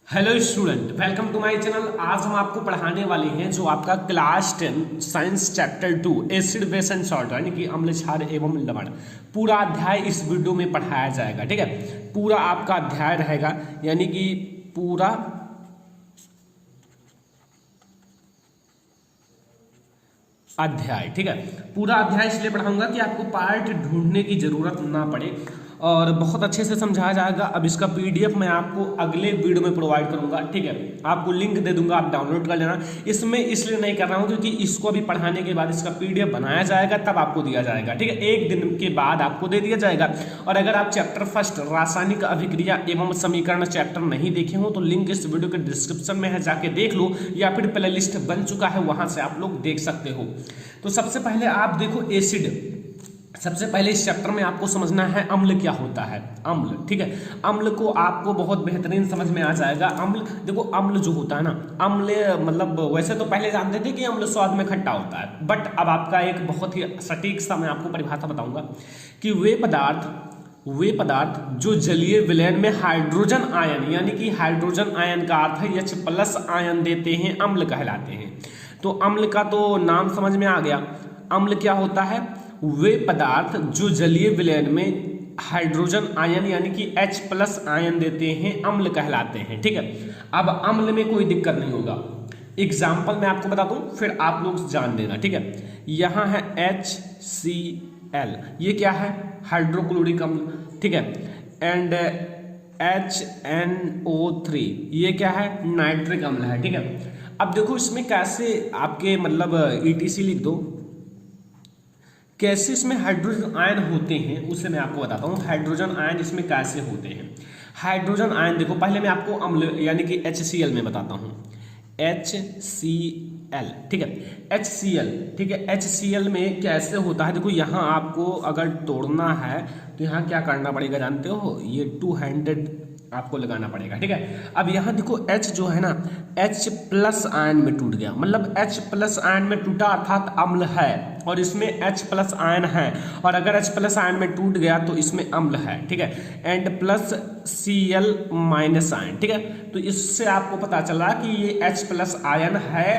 Hello student, welcome to my channel. आज हम आपको पढ़ाने वाले हैं जो आपका class 10 science chapter 2 acid base and salt यानी कि अम्ल क्षार एवं लवण। पूरा अध्याय इस वीडियो में पढ़ाया जाएगा। ठीक है, पूरा आपका अध्याय रहेगा यानी कि पूरा अध्याय। ठीक है, पूरा अध्याय इसलिए पढ़ाऊंगा कि आपको पार्ट ढूंढने की जरूरत ना पड़े और बहुत अच्छे से समझाया जाएगा। अब इसका पीडीएफ मैं आपको अगले वीडियो में प्रोवाइड करूंगा। ठीक है, आपको लिंक दे दूंगा, आप डाउनलोड कर लेना। इसमें इसलिए नहीं कर रहा हूं क्योंकि इसको अभी पढ़ाने के बाद इसका पीडीएफ बनाया जाएगा, तब आपको दिया जाएगा। ठीक है, एक दिन के बाद आपको दे दिया जाएगा। और अगर आप चैप्टर फर्स्ट रासायनिक अभिक्रिया एवं समीकरण चैप्टर नहीं देखे हो तो लिंक इस वीडियो के डिस्क्रिप्शन में है, जाके देख लो, या फिर प्ले लिस्ट बन चुका है, वहां से आप लोग देख सकते हो। तो सबसे पहले आप देखो एसिड। सबसे पहले इस चैप्टर में आपको समझना है अम्ल क्या होता है। अम्ल, ठीक है, अम्ल को आपको बहुत बेहतरीन समझ में आ जाएगा। अम्ल देखो, अम्ल जो होता है ना, अम्ल मतलब वैसे तो पहले जानते थे कि अम्ल स्वाद में खट्टा होता है, बट अब आपका एक बहुत ही सटीक सा मैं आपको परिभाषा बताऊंगा कि वे पदार्थ जो जलीय विलयन में हाइड्रोजन आयन यानी कि हाइड्रोजन आयन का अर्थ है H+ आयन देते हैं, अम्ल कहलाते हैं। तो अम्ल का तो नाम समझ में आ गया। अम्ल क्या होता है? वे पदार्थ जो जलीय विलयन में हाइड्रोजन आयन यानी कि H+ आयन देते हैं, अम्ल कहलाते हैं। ठीक है, अब अम्ल में कोई दिक्कत नहीं होगा। एग्जाम्पल मैं आपको बता दूं, फिर आप लोग जान लेना। ठीक है, यहां है HCl, ये क्या है? हाइड्रोक्लोरिक अम्ल। ठीक है, एंड HNO3, ये क्या है? नाइट्रिक अम्ल है। ठीक है, अब देखो इसमें कैसे आपके मतलब ETC लिख दो, कैसे इसमें हाइड्रोजन आयन होते हैं उसे मैं आपको बताता हूँ। हाइड्रोजन आयन इसमें कैसे होते हैं। हाइड्रोजन आयन देखो, पहले मैं आपको अम्ल यानी कि HCl में बताता हूँ। HCl, ठीक है, HCl, ठीक है, HCl में कैसे होता है? देखो यहाँ आपको अगर तोड़ना है तो यहाँ क्या करना पड़ेगा जानते हो? ये 2 हैंडेड आपको लगाना पड़ेगा। ठीक है, अब यहाँ देखो H जो है ना, H+ आयन में टूट गया, मतलब H+ आयन में टूटा अर्थात अम्ल है, और इसमें H+ आयन है, और अगर H+ आयन में टूट गया तो इसमें अम्ल है। ठीक है, एंड प्लस Cl- आयन। ठीक है, तो इससे आपको पता चला कि ये H+ आयन है।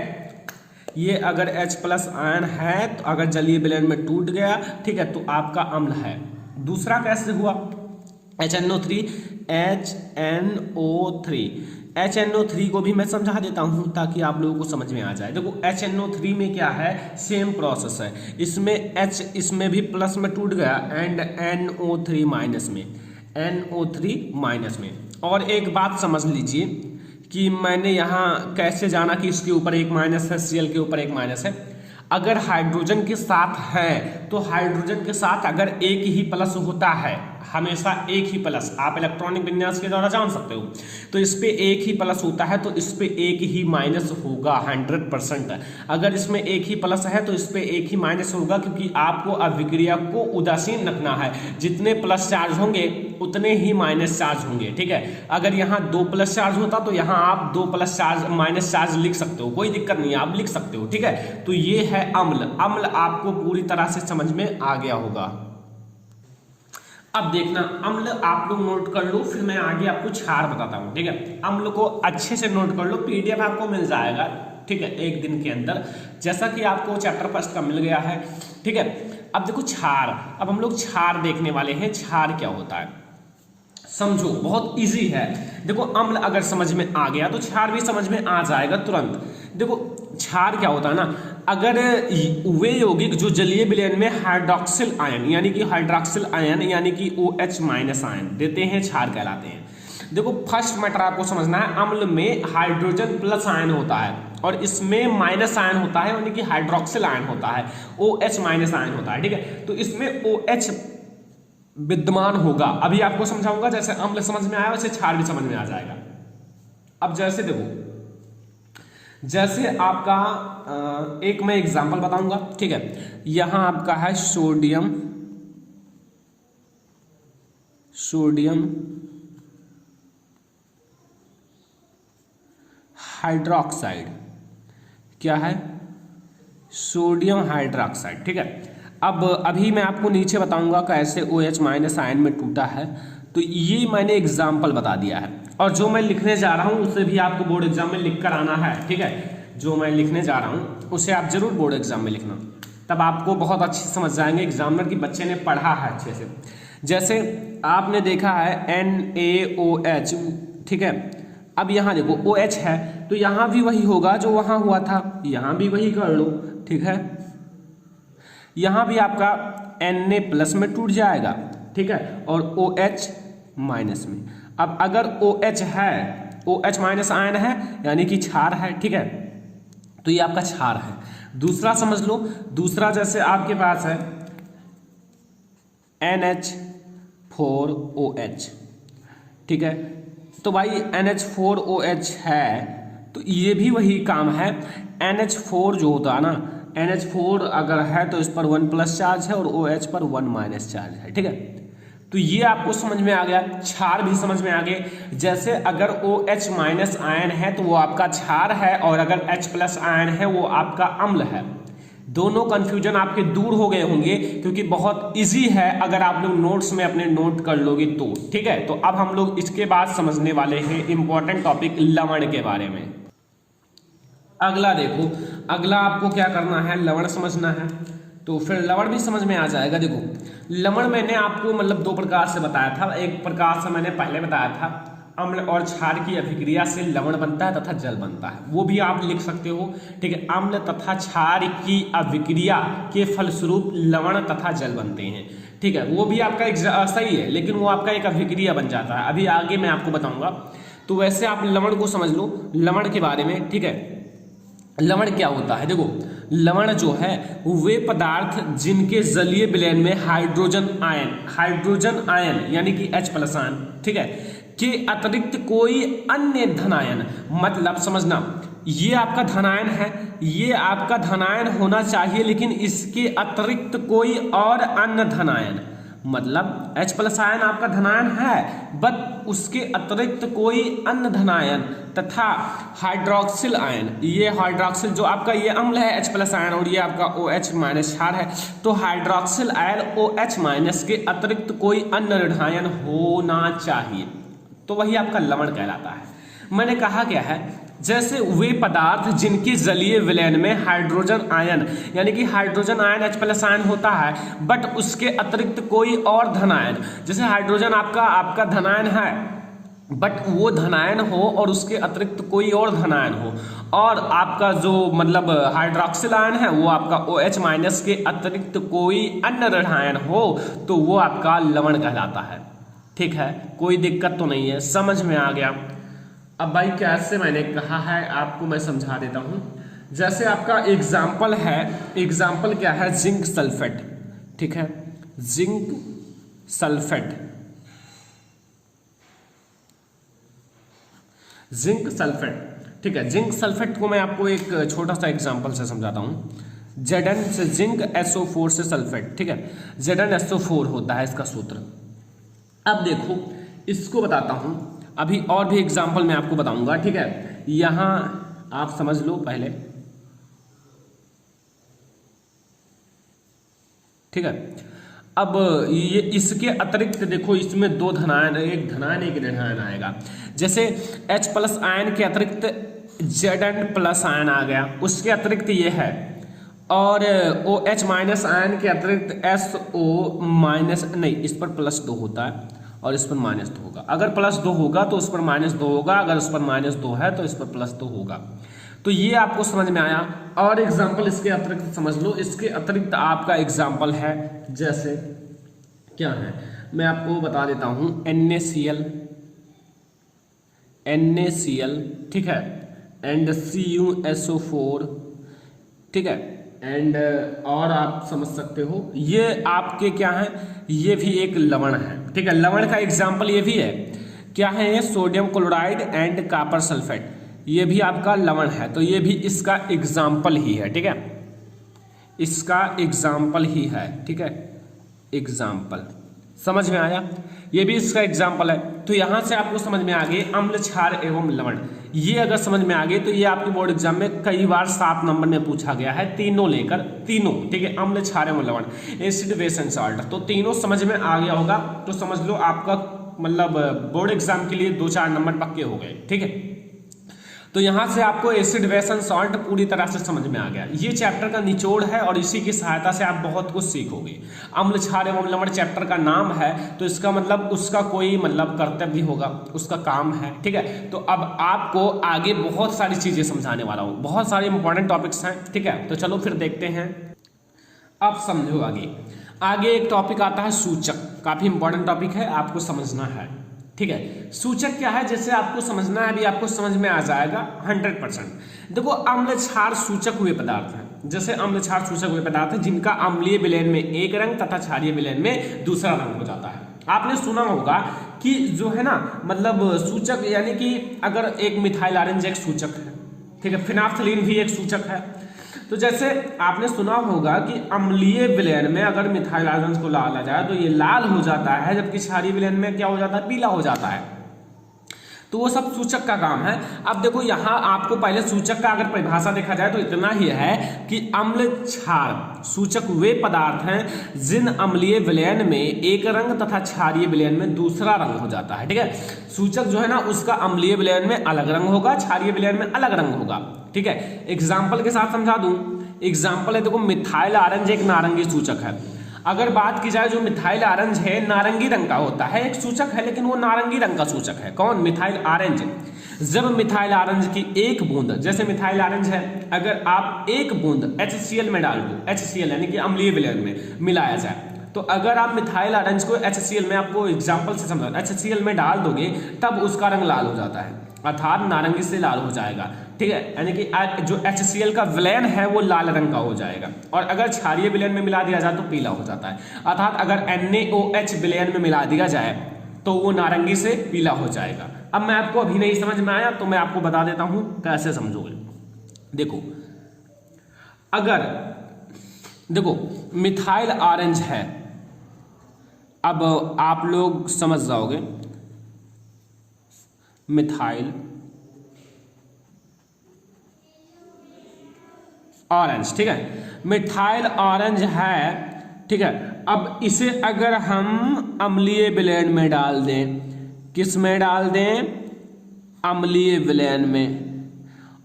ये अगर H+ आयन है तो अगर जलीय विलयन में टूट गया, ठीक है, तो आपका अम्ल है। दूसरा कैसे हुआ? HNO3, HNO3 को भी मैं समझा देता हूं ताकि आप लोगों को समझ में आ जाए। देखो HNO3 में क्या है, सेम प्रोसेस है। इसमें H इसमें भी प्लस में टूट गया एंड NO3 माइनस में। और एक बात समझ लीजिए कि मैंने यहाँ कैसे जाना कि इसके ऊपर एक माइनस है, Cl के ऊपर एक माइनस है। अगर हाइड्रोजन के साथ है तो हाइड्रोजन के साथ अगर एक ही प्लस होता है, हमेशा एक ही प्लस, आप इलेक्ट्रॉनिक विन्यास के द्वारा जान सकते हो, तो इस पे एक ही प्लस होता है तो इस पे एक ही माइनस होगा 100%। अगर इसमें एक ही प्लस है तो इस पे एक ही माइनस होगा, क्योंकि आपको अभिक्रिया को उदासीन रखना है। जितने प्लस चार्ज होंगे उतने ही माइनस चार्ज होंगे। ठीक है, अगर यहाँ 2 प्लस चार्ज होता तो यहाँ आप 2 प्लस चार्ज माइनस चार्ज लिख सकते हो, कोई दिक्कत नहीं है, आप लिख सकते हो। ठीक है, तो ये है अम्ल। अम्ल आपको पूरी तरह से समझ में आ गया होगा। अब देखना, अम्ल आप लोग नोट कर लो, फिर मैं आगे आपको क्षार बताता हूं। ठीक है, अम्ल को अच्छे से नोट कर लो, पीडीएफ आपको मिल जाएगा। ठीक है, एक दिन के अंदर, जैसा कि आपको चैप्टर फर्स्ट का मिल गया है। ठीक है, अब देखो क्षार। अब हम लोग क्षार देखने वाले हैं। क्षार क्या होता है समझो, बहुत इजी है। देखो अम्ल अगर समझ में आ गया तो क्षार भी समझ में आ जाएगा तुरंत। देखो क्षार क्या होता है ना, अगर वे यौगिक जो जलीय विलयन में हाइड्रोक्सिल आयन यानी कि OH- आयन देते हैं, क्षार कहलाते हैं। देखो फर्स्ट मैटर आपको समझना है, अम्ल में हाइड्रोजन प्लस आयन होता है और इसमें माइनस आयन होता है यानी कि हाइड्रोक्सिल आयन होता है, OH- आयन होता है। ठीक है, तो इसमें OH विद्यमान होगा। अभी आपको समझाऊंगा, जैसे अम्ल समझ में आया वैसे क्षार भी समझ में आ जाएगा। अब जैसे देखो, जैसे आपका एक मैं एग्जांपल बताऊंगा। ठीक है, यहां आपका है सोडियम हाइड्रोक्साइड। क्या है? Sodium hydroxide. ठीक है, अब अभी मैं आपको नीचे बताऊंगा कैसे OH- आयन में टूटा है। तो ये मैंने एग्जाम्पल बता दिया है। और जो मैं लिखने जा रहा हूँ उसे भी आपको बोर्ड एग्जाम में लिख कर आना है, ठीक है। जो मैं लिखने जा रहा हूँ उसे आप जरूर बोर्ड एग्जाम में लिखना, तब आपको बहुत अच्छे समझ जाएंगे एग्जामिनर कि बच्चे ने पढ़ा है अच्छे से। जैसे आपने देखा है NaOH, ठीक है। अब यहाँ देखो OH है तो यहाँ भी वही होगा जो वहाँ हुआ था, यहाँ भी वही कर लो, ठीक है। यहाँ भी आपका Na प्लस में टूट जाएगा, ठीक है, और OH माइनस में। अब अगर OH है, OH माइनस आयन है यानी कि क्षार है, ठीक है, तो ये आपका क्षार है। दूसरा समझ लो, दूसरा जैसे आपके पास है NH4OH, ठीक है, तो भाई NH4OH है तो ये भी वही काम है। NH4 जो होता है ना, NH4 अगर है तो इस पर 1 प्लस चार्ज है और OH पर 1 माइनस चार्ज है, ठीक है। तो ये आपको समझ में आ गया, क्षार भी समझ में आ गए। जैसे अगर OH माइनस आयन है तो वो आपका क्षार है और अगर H प्लस आयन है वो आपका अम्ल है। दोनों कंफ्यूजन आपके दूर हो गए होंगे क्योंकि बहुत इजी है अगर आप लोग नोट्स में अपने नोट कर लोगे तो, ठीक है। तो अब हम लोग इसके बाद समझने वाले हैं इंपॉर्टेंट टॉपिक लवण के बारे में। अगला देखो, अगला आपको क्या करना है, लवण समझना है, तो फिर लवण भी समझ में आ जाएगा। देखो लवण मैंने आपको मतलब दो प्रकार से बताया था। एक प्रकार से मैंने पहले बताया था, अम्ल और क्षार की अभिक्रिया से लवण बनता है तथा जल बनता है, वो भी आप लिख सकते हो, ठीक है। अम्ल तथा क्षार की अभिक्रिया के फलस्वरूप लवण तथा जल बनते हैं, ठीक है। वो भी आपका सही है, लेकिन वो आपका एक अभिक्रिया बन जाता है, अभी आगे मैं आपको बताऊंगा। तो वैसे आप लवण को समझ लो, लवण के बारे में, ठीक है। लवण क्या होता है, देखो लवण जो है वे पदार्थ जिनके जलीय विलयन में हाइड्रोजन आयन यानी कि H प्लस आयन, ठीक है, के अतिरिक्त कोई अन्य धनायन, मतलब समझना ये आपका धनायन है, ये आपका धनायन होना चाहिए, लेकिन इसके अतिरिक्त कोई और अन्य धनायन, मतलब H प्लस आयन आपका धनायन है बट उसके अतिरिक्त कोई अन्य धनायन तथा हाइड्रोक्सिल आयन, ये हाइड्रोक्सिल जो आपका ये अम्ल है H प्लस आयन और ये आपका OH माइनस क्षार है, तो हाइड्रोक्सिल आयन OH माइनस के अतिरिक्त कोई अन्य धनायन होना चाहिए, तो वही आपका लवण कहलाता है। मैंने कहा क्या है, जैसे वे पदार्थ जिनके जलीय विलयन में हाइड्रोजन आयन यानी कि hydrogen ion H plus ion होता है बट उसके अतिरिक्त कोई और धनायन, जैसे हाइड्रोजन आपका धनायन है बट वो धनायन हो और उसके अतिरिक्त कोई और धनायन हो, और आपका जो मतलब हाइड्रोक्सिल आयन है वो आपका OH माइनस के अतिरिक्त कोई अन्य धनायन हो, तो वो आपका लवण कहलाता है, ठीक है। कोई दिक्कत तो नहीं है, समझ में आ गया। अब भाई कैसे मैंने कहा है आपको मैं समझा देता हूं। जैसे आपका एग्जाम्पल है, एग्जाम्पल क्या है, जिंक सल्फेट, ठीक है, जिंक सल्फेट, जिंक सल्फेट, ठीक है। जिंक सल्फेट को मैं आपको एक छोटा सा एग्जाम्पल से समझाता हूं। Zn से जिंक, SO4 से सल्फेट, ठीक है, ZnSO4 होता है इसका सूत्र। अब देखो इसको बताता हूं, अभी और भी एग्जाम्पल मैं आपको बताऊंगा, ठीक है। यहां आप समझ लो पहले, ठीक है। अब ये इसके अतिरिक्त देखो इसमें दो धनायन, एक धनायन एक ऋणायन आएगा। जैसे H प्लस आयन के अतिरिक्त Zn प्लस आयन आ गया, उसके अतिरिक्त ये है, और OH माइनस आयन के अतिरिक्त SO माइनस, नहीं इस पर +2 होता है और इस पर -2 होगा। अगर +2 होगा तो उस पर -2 होगा, अगर उस पर -2 है तो इस पर +2 होगा। तो ये आपको समझ में आया। और एग्जाम्पल इसके अतिरिक्त समझ लो, इसके अतिरिक्त आपका एग्जाम्पल है, जैसे क्या है मैं आपको बता देता हूं, NaCl, ठीक है, एंड CuSO4, ठीक है, एंड और आप समझ सकते हो ये आपके क्या है, ये भी एक लवण है, ठीक है। लवण का एग्जाम्पल ये भी है, क्या है ये, sodium chloride and copper sulphate, ये भी आपका लवण है, तो ये भी इसका एग्जाम्पल ही है, ठीक है, इसका एग्जाम्पल ही है, ठीक है, एग्जाम्पल समझ में आया, ये भी इसका एग्जाम्पल है। तो यहां से आपको समझ में आ गए अम्ल, क्षार एवं लवण, ये अगर समझ में आ गए तो ये आपके बोर्ड एग्जाम में कई बार 7 नंबर में पूछा गया है, तीनों लेकर, तीनों, ठीक है, अम्ल, क्षार एवं लवण, एसिड, बेस एंड सॉल्ट, तो तीनों समझ में आ गया होगा। तो समझ लो आपका मतलब बोर्ड एग्जाम के लिए 2-4 नंबर पक्के हो गए। ठीक है, तो यहाँ से आपको एसिड बेस एंड सॉल्ट पूरी तरह से समझ में आ गया। ये चैप्टर का निचोड़ है और इसी की सहायता से आप बहुत कुछ सीखोगे। अम्ल क्षार एवं लवण चैप्टर का नाम है, तो इसका मतलब उसका कोई मतलब कर्तव्य होगा, उसका काम है। ठीक है, तो अब आपको आगे बहुत सारी चीजें समझाने वाला हूँ, बहुत सारे इंपॉर्टेंट टॉपिक्स हैं। ठीक है, तो चलो फिर देखते हैं। अब समझो आगे एक टॉपिक आता है सूचक, काफी इंपॉर्टेंट टॉपिक है, आपको समझना है। ठीक है, सूचक क्या है जैसे आपको समझना है, अभी आपको समझ में आ जाएगा 100%। देखो, अम्ल क्षार सूचक हुए पदार्थ हैं, जैसे अम्ल क्षार सूचक हुए पदार्थ हैं जिनका अम्लीय विलयन में एक रंग तथा क्षारीय विलयन में दूसरा रंग हो जाता है। आपने सुना होगा कि जो है ना मतलब सूचक, यानी कि अगर एक मिथाइल ऑरेंज एक सूचक है, ठीक है, फिनाफ्थलीन भी एक सूचक है। तो जैसे आपने सुना होगा कि अम्लीय विलयन में अगर मिथाइल ऑरेंज को डाला जाए तो ये लाल हो जाता है, जबकि क्षारीय विलयन में क्या हो जाता है, पीला हो जाता है। तो वो सब सूचक का काम है। अब देखो यहाँ आपको पहले सूचक का अगर परिभाषा देखा जाए तो इतना ही है कि अम्ल क्षार सूचक वे पदार्थ हैं जिन अम्लीय विलयन में एक रंग तथा क्षारीय विलयन में दूसरा रंग हो जाता है। ठीक है, सूचक जो है ना उसका अम्लीय विलयन में अलग रंग होगा, क्षारीय विलयन में अलग रंग होगा। ठीक है, एग्जाम्पल के साथ समझा दूं। एग्जाम्पल है, देखो मिथाइल ऑरेंज एक नारंगी सूचक है। अगर बात की जाए, जो मिथाइल ऑरेंज है नारंगी रंग का होता है, एक सूचक है लेकिन वो नारंगी रंग का सूचक है। कौन? Methyl orange. जब मिथाइल ऑरेंज की एक बूंद, जैसे मिथाइल ऑरेंज है, अगर आप एक बूंद HCl में डाल दो, HCl यानी कि अम्लीय विलयन में मिलाया जाए, तो अगर आप मिथाइल ऑरेंज को HCl में, आपको एग्जाम्पल से समझा, HCl में डाल दोगे तब उसका रंग लाल हो जाता है, अर्थात नारंगी से लाल हो जाएगा। ठीक है, यानी कि जो HCl का विलयन है वो लाल रंग का हो जाएगा। और अगर क्षारीय विलयन में मिला दिया जाए तो पीला हो जाता है, अर्थात अगर NaOH विलयन में मिला दिया जाए तो वो नारंगी से पीला हो जाएगा। अब मैं आपको अभी नहीं समझ में आया तो मैं आपको बता देता हूं कैसे समझोगे। देखो, अगर देखो मिथाइल ऑरेंज है, अब आप लोग समझ जाओगे, मिथाइल ऑरेंज, ठीक है, मिथाइल ऑरेंज है। ठीक है, अब इसे अगर हम अम्लीय विलयन में डाल दें, किस में डाल दें? अम्लीय विलयन में।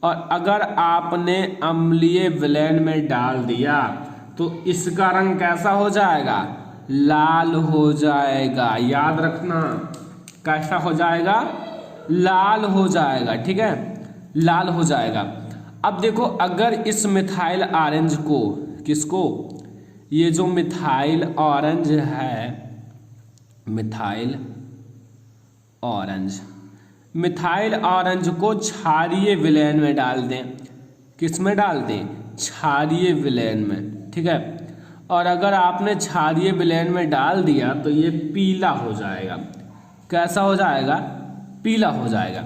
और अगर आपने अम्लीय विलयन में डाल दिया तो इसका रंग कैसा हो जाएगा? लाल हो जाएगा। याद रखना, कैसा हो जाएगा? लाल हो जाएगा। ठीक है, लाल हो जाएगा। अब देखो, अगर इस मिथाइल ऑरेंज को, किसको? ये जो मिथाइल ऑरेंज है, मिथाइल ऑरेंज, मिथाइल ऑरेंज को क्षारीय विलयन में डाल दें। किस में डाल दें? क्षारीय विलयन में। ठीक है, और अगर आपने क्षारीय विलयन में डाल दिया तो ये पीला हो जाएगा। कैसा हो जाएगा? पीला हो जाएगा।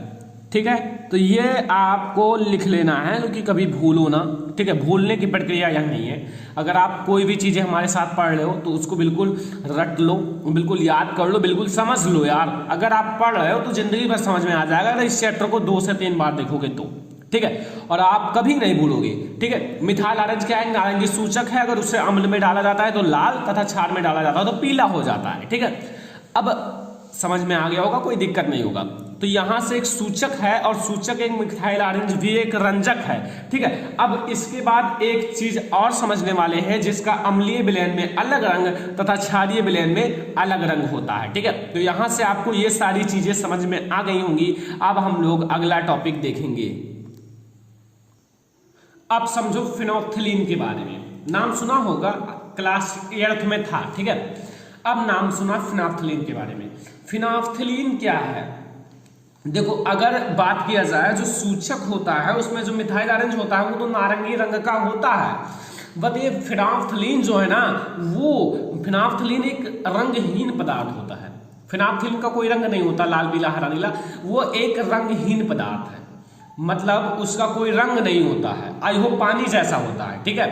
ठीक है, तो ये आपको लिख लेना है क्योंकि कभी भूलो ना। ठीक है, भूलने की प्रक्रिया यह नहीं है। अगर आप कोई भी चीजें हमारे साथ पढ़ रहे हो तो उसको बिल्कुल रट लो, बिल्कुल याद कर लो, बिल्कुल समझ लो यार। अगर आप पढ़ रहे हो तो जिंदगी भर समझ में आ जाएगा अगर इस चैप्टर को 2 से 3 बार देखोगे तो। ठीक है, और आप कभी नहीं भूलोगे। ठीक है, मिथाइल ऑरेंज क्या है? नारंगी सूचक है। अगर उसे अम्ल में डाला जाता है तो लाल, तथा क्षार में डाला जाता है तो पीला हो जाता है। ठीक है, अब समझ में आ गया होगा, कोई दिक्कत नहीं होगा। तो यहां से एक सूचक है और सूचक एक मिथाइल ऑरेंज भी एक रंजक है। ठीक है, अब इसके बाद एक चीज और समझने वाले हैं जिसका अम्लीय विलयन में अलग रंग तथा क्षारीय विलयन में अलग रंग होता है। ठीक है, तो यहां से आपको ये सारी चीजें समझ में आ गई होंगी। अब हम लोग अगला टॉपिक देखेंगे। अब समझो फिनोल्फ्थलीन के बारे में। नाम सुना होगा, क्लास 8th में था। ठीक है, अब नाम सुना फिनोल्फ्थलीन के बारे में। फिनोल्फ्थलीन क्या है? देखो, अगर बात किया जाए, जो सूचक होता है उसमें जो मिथाइल ऑरेंज होता है वो तो नारंगी रंग का होता है। बट ये फिनोल्फ्थलीन जो है ना, वो फिनोल्फ्थलीन एक रंगहीन पदार्थ होता है। फिनोल्फ्थलीन का कोई रंग नहीं होता, लाल पीला हरा नीला, वो एक रंगहीन पदार्थ है। मतलब उसका कोई रंग नहीं होता है, आई होप पानी जैसा होता है। ठीक है,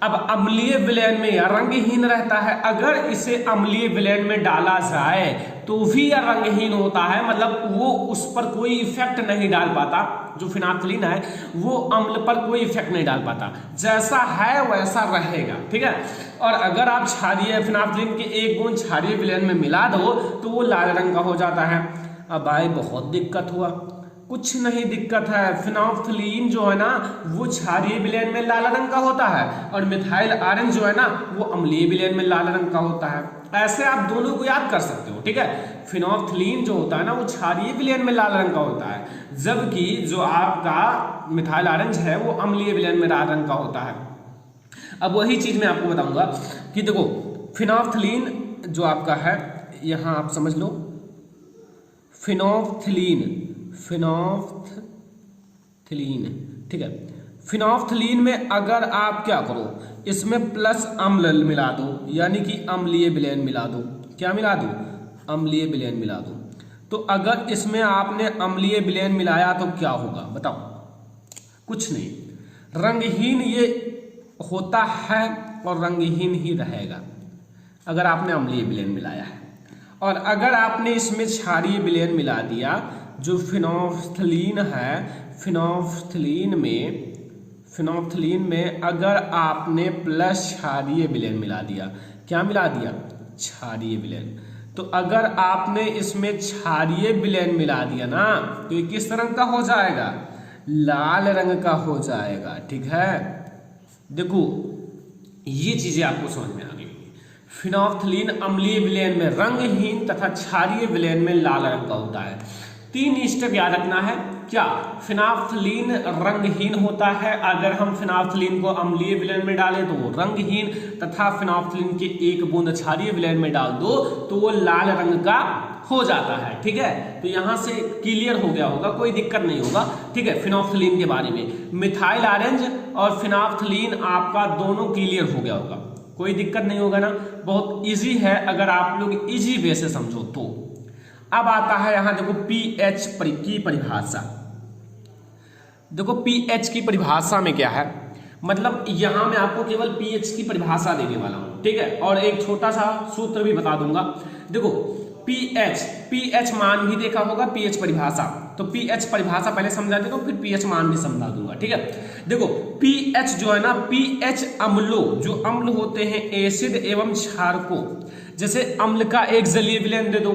अब अम्लीय विलयन में यह रंगहीन रहता है, अगर इसे अम्लीय विलयन में डाला जाए तो भी यह रंगहीन होता है, मतलब वो उस पर कोई इफेक्ट नहीं डाल पाता, जो फिनाफ्थलीन है वो अम्ल पर कोई इफेक्ट नहीं डाल पाता, जैसा है वैसा रहेगा, ठीक है। और अगर आप क्षारीय फिनाफ्थलीन के एक बूंद क्षारीय विलयन में मिला दो तो वो लाल रंग का हो जाता है। अब भाई बहुत दिक्कत हुआ, कुछ नहीं दिक्कत है, फिनाफ्थलीन जो है ना वो क्षारीय विलयन में लाल रंग का होता है और मिथाइल आरएन जो है ना वो अम्लीय विलयन में लाल रंग का होता है। ऐसे आप दोनों को याद कर सकते हो, ठीक है। फिनाफ्थलीन जो होता है ना वो क्षारीय विलयन में लाल रंग का होता है, जबकि जो आपका मिथाइल आरएन है वो अम्लीय विलयन में लाल रंग का होता है। अब वही चीज मैं आपको बताऊंगा कि देखो फिनाफ्थलीन जो आपका है, यहां आप समझ लो फिनाफ्थलीन, ठीक है। फिनाफ्थलीन में अगर आप क्या करो, इसमें प्लस अम्ल मिला दो, यानी कि अम्लीय विलयन मिला दो। क्या मिला दो? अम्लीय विलयन मिला दो। तो अगर इसमें आपने अम्लीय विलयन मिलाया तो क्या होगा बताओ? कुछ नहीं, रंगहीन ये होता है और रंगहीन ही रहेगा अगर आपने अम्लीय विलयन मिलाया है। और अगर आपने इसमें क्षारीय विलयन मिला दिया, जो फिनाफ्थलीन है, फिनाफ्थलीन में अगर आपने प्लस क्षारीय विलयन मिला दिया, क्या मिला दिया? क्षारीय विलयन। तो अगर आपने इसमें क्षारीय विलयन मिला दिया ना तो ये किस रंग का हो जाएगा? लाल रंग का हो जाएगा, ठीक है। देखो ये चीजें आपको समझ में आ गई। फिनाफ्थलीन अम्लीय विलयन में रंगहीन तथा क्षारीय विलयन में लाल रंग का होता है। 3 स्टेप याद रखना है। क्या? फिनाफ्थलीन रंगहीन होता है, अगर हम फिनाफ्थलीन को अम्लीय विलयन में डालें तो वो रंगहीन, तथा फिनाफ्थलीन के एक बूंद क्षारीय विलयन में डाल दो तो वो लाल रंग का हो जाता है, ठीक है। तो यहां से क्लियर हो गया होगा, कोई दिक्कत नहीं होगा, ठीक है। फिनाफ्थलीन के बारे में मिथाइल ऑरेंज और फिनाफ्थलीन आपका दोनों क्लियर हो गया होगा, कोई दिक्कत नहीं होगा ना। बहुत इजी है अगर आप लोग इजी वे से समझो तो। अब आता है यहां देखो पीएच की परिभाषा। देखो पीएच की परिभाषा में क्या है, मतलब यहां मैं आपको केवल पीएच की परिभाषा देने वाला हूं, ठीक है। और एक छोटा सा सूत्र भी बता दूंगा। देखो पीएच मान भी देखा होगा, पीएच परिभाषा, तो पीएच परिभाषा पहले समझा देता हूं फिर पीएच मान भी समझा दूंगा, ठीक है। देखो पीएच जो है ना, पीएच अम्लों, जो अम्ल होते हैं एसिड एवं क्षारकों, जैसे अम्ल का एक जलीय विलयन दे दो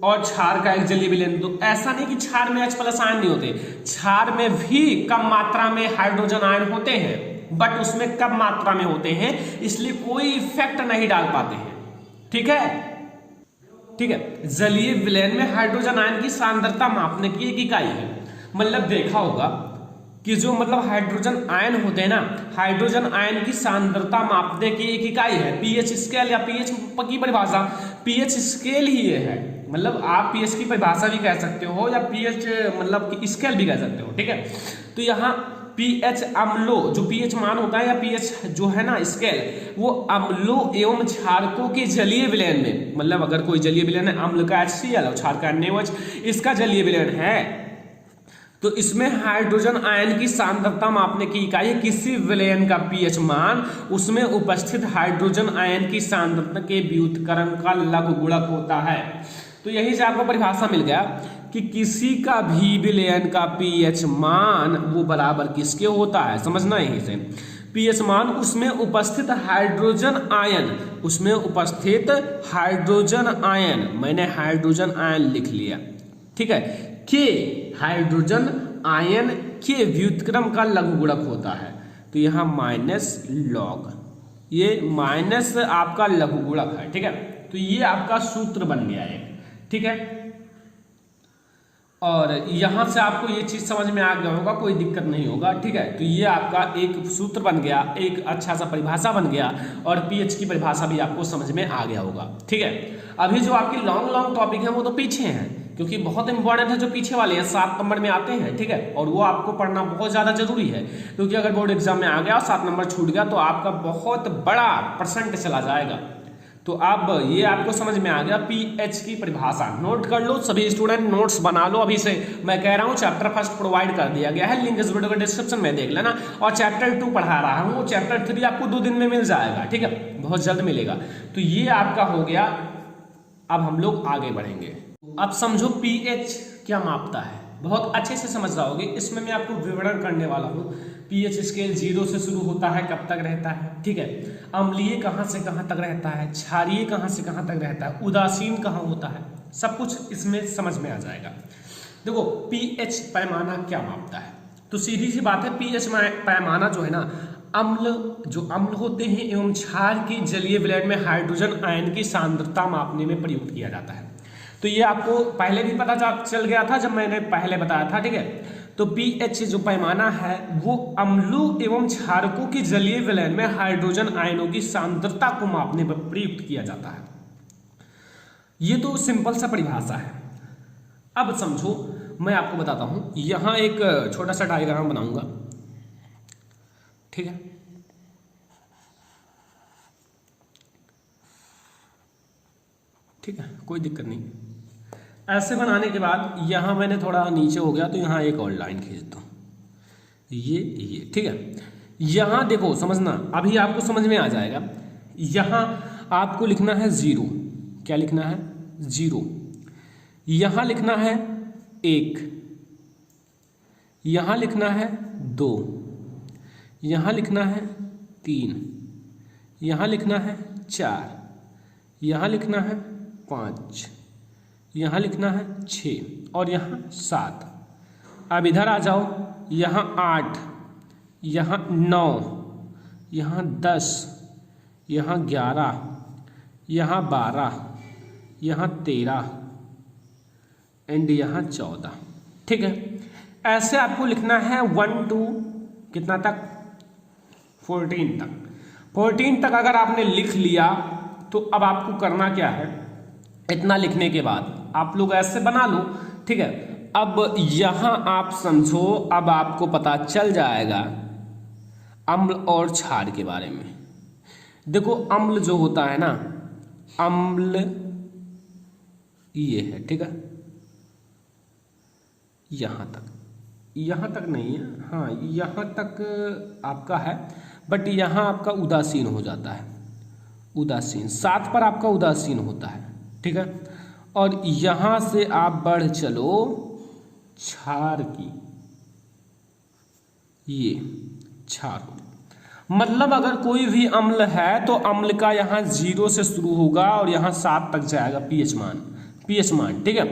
और क्षार का एक जलीय विलयन दे दो। ऐसा नहीं कि क्षार में H+ आयन नहीं होते, क्षार में भी कम मात्रा में हाइड्रोजन आयन होते हैं, बट उसमें कम मात्रा में होते हैं, इसलिए कोई इफेक्ट नहीं डाल पाते हैं, ठीक है। ठीक है, जलीय विलयन में हाइड्रोजन आयन की सांद्रता मापने की एक इकाई है। मतलब देखा होगा कि जो मतलब हाइड्रोजन आयन होते हैं ना, हाइड्रोजन आयन की सांद्रता मापने की एक इकाई है पीएच स्केल, या पीएच की परिभाषा पीएच स्केल ही ये है। मतलब आप पीएच की परिभाषा भी कह सकते हो या पीएच मतलब की स्केल भी कह सकते हो, ठीक है। तो यहाँ पीएच अम्लों, जो पीएच मान होता है या पीएच जो है ना स्केल, वो अम्लों एवं क्षारकों के जलीय विलयन में, मतलब अगर कोई जलीय विलयन है, अम्ल का HCl और क्षार का NaOH, इसका जलीय विलयन है, तो इसमें हाइड्रोजन आयन की सांद्रता मापने की इकाई है किसी विलयन का पीएच मान, उसमें उपस्थित हाइड्रोजन आयन की सांद्रता के व्युत्क्रम का लघु गुणक होता है। तो यही से आपको परिभाषा मिल गया कि किसी का भी विलयन का पीएच मान वो बराबर किसके होता है, समझना यही से। पीएच मान उसमें उपस्थित हाइड्रोजन आयन, उसमें उपस्थित हाइड्रोजन आयन, मैंने हाइड्रोजन आयन लिख लिया, ठीक है, के हाइड्रोजन आयन के व्युत्क्रम का लघु गुणक होता है। तो यहाँ माइनस लॉग, ये माइनस आपका लघु गुणक है, ठीक है। तो ये आपका सूत्र बन गया है, ठीक है। और यहां से आपको ये चीज समझ में आ गया होगा, कोई दिक्कत नहीं होगा, ठीक है। तो ये आपका एक सूत्र बन गया, एक अच्छा सा परिभाषा बन गया, और पीएच की परिभाषा भी आपको समझ में आ गया होगा, ठीक है। अभी जो आपकी लॉन्ग टॉपिक है वो तो पीछे हैं, क्योंकि बहुत इंपॉर्टेंट है जो पीछे वाले हैं, 7 नंबर में आते हैं, ठीक है। और वो आपको पढ़ना बहुत ज्यादा जरूरी है, क्योंकि अगर बोर्ड एग्जाम में आ गया और 7 नंबर छूट गया तो आपका बहुत बड़ा % चला जाएगा। तो अब ये आपको समझ में आ गया पीएच की परिभाषा। नोट कर लो सभी स्टूडेंट, नोट्स बना लो अभी से। मैं कह रहा हूँ चैप्टर फर्स्ट प्रोवाइड कर दिया गया है, लिंक इस वीडियो के डिस्क्रिप्शन में देख लेना। और चैप्टर 2 पढ़ा रहा हूँ, चैप्टर 3 आपको 2 दिन में मिल जाएगा, ठीक है, बहुत जल्द मिलेगा। तो ये आपका हो गया। अब हम लोग आगे बढ़ेंगे। अब समझो पीएच क्या मापता है, बहुत अच्छे से समझ जाओगे। इसमें मैं आपको विवरण करने वाला हूँ। पीएच स्केल 0 से शुरू होता है, कब तक रहता है, ठीक है। अम्लीय कहाँ से कहाँ तक रहता है, क्षारीय कहाँ से कहाँ तक रहता है, उदासीन कहाँ होता है, सब कुछ इसमें समझ में आ जाएगा। देखो पीएच पैमाना क्या मापता है, तो सीधी सी बात है, पीएच पैमाना जो है ना, जो अम्ल होते हैं एवं क्षार की जलीय विलयन में हाइड्रोजन आयन की सांद्रता मापने में प्रयुक्त किया जाता है। तो ये आपको पहले भी पता चल गया था जब मैंने पहले बताया था, ठीक है। तो पीएच जो पैमाना है वो अम्लों एवं क्षारकों की जलीय विलयन में हाइड्रोजन आयनों की सांद्रता को मापने पर प्रयुक्त किया जाता है। ये तो सिंपल सा परिभाषा है। अब समझो, मैं आपको बताता हूं, यहां एक छोटा सा डायग्राम बनाऊंगा, ठीक है। ठीक है, कोई दिक्कत नहीं। ऐसे बनाने के बाद यहाँ मैंने थोड़ा नीचे हो गया तो यहाँ एक और लाइन खींच दो, ये ठीक है। यहाँ देखो समझना, अभी आपको समझ में आ जाएगा। यहाँ आपको लिखना है 0, क्या लिखना है 0, यहाँ लिखना है 1, यहाँ लिखना है 2, यहाँ लिखना है 3, यहाँ लिखना है 4, यहाँ लिखना है 5, यहाँ लिखना है 6 और यहाँ 7। अब इधर आ जाओ, यहाँ 8, यहाँ 9, यहाँ 10, यहाँ 11, यहाँ 12, यहाँ 13 एंड यहाँ 14, ठीक है। ऐसे आपको लिखना है 1 to कितना तक, 14 तक। 14 तक अगर आपने लिख लिया तो अब आपको करना क्या है, इतना लिखने के बाद आप लोग ऐसे बना लो, ठीक है। अब यहां आप समझो, अब आपको पता चल जाएगा अम्ल और क्षार के बारे में। देखो अम्ल जो होता है ना, अम्ल ये है, ठीक है, यहां तक नहीं है, हाँ यहां तक आपका है, बट यहां आपका उदासीन हो जाता है, उदासीन 7 पर आपका उदासीन होता है, ठीक है। और यहां से आप बढ़ चलो क्षार की, ये क्षार, मतलब अगर कोई भी अम्ल है तो अम्ल का यहाँ 0 से शुरू होगा और यहाँ 7 तक जाएगा पीएच मान, ठीक है,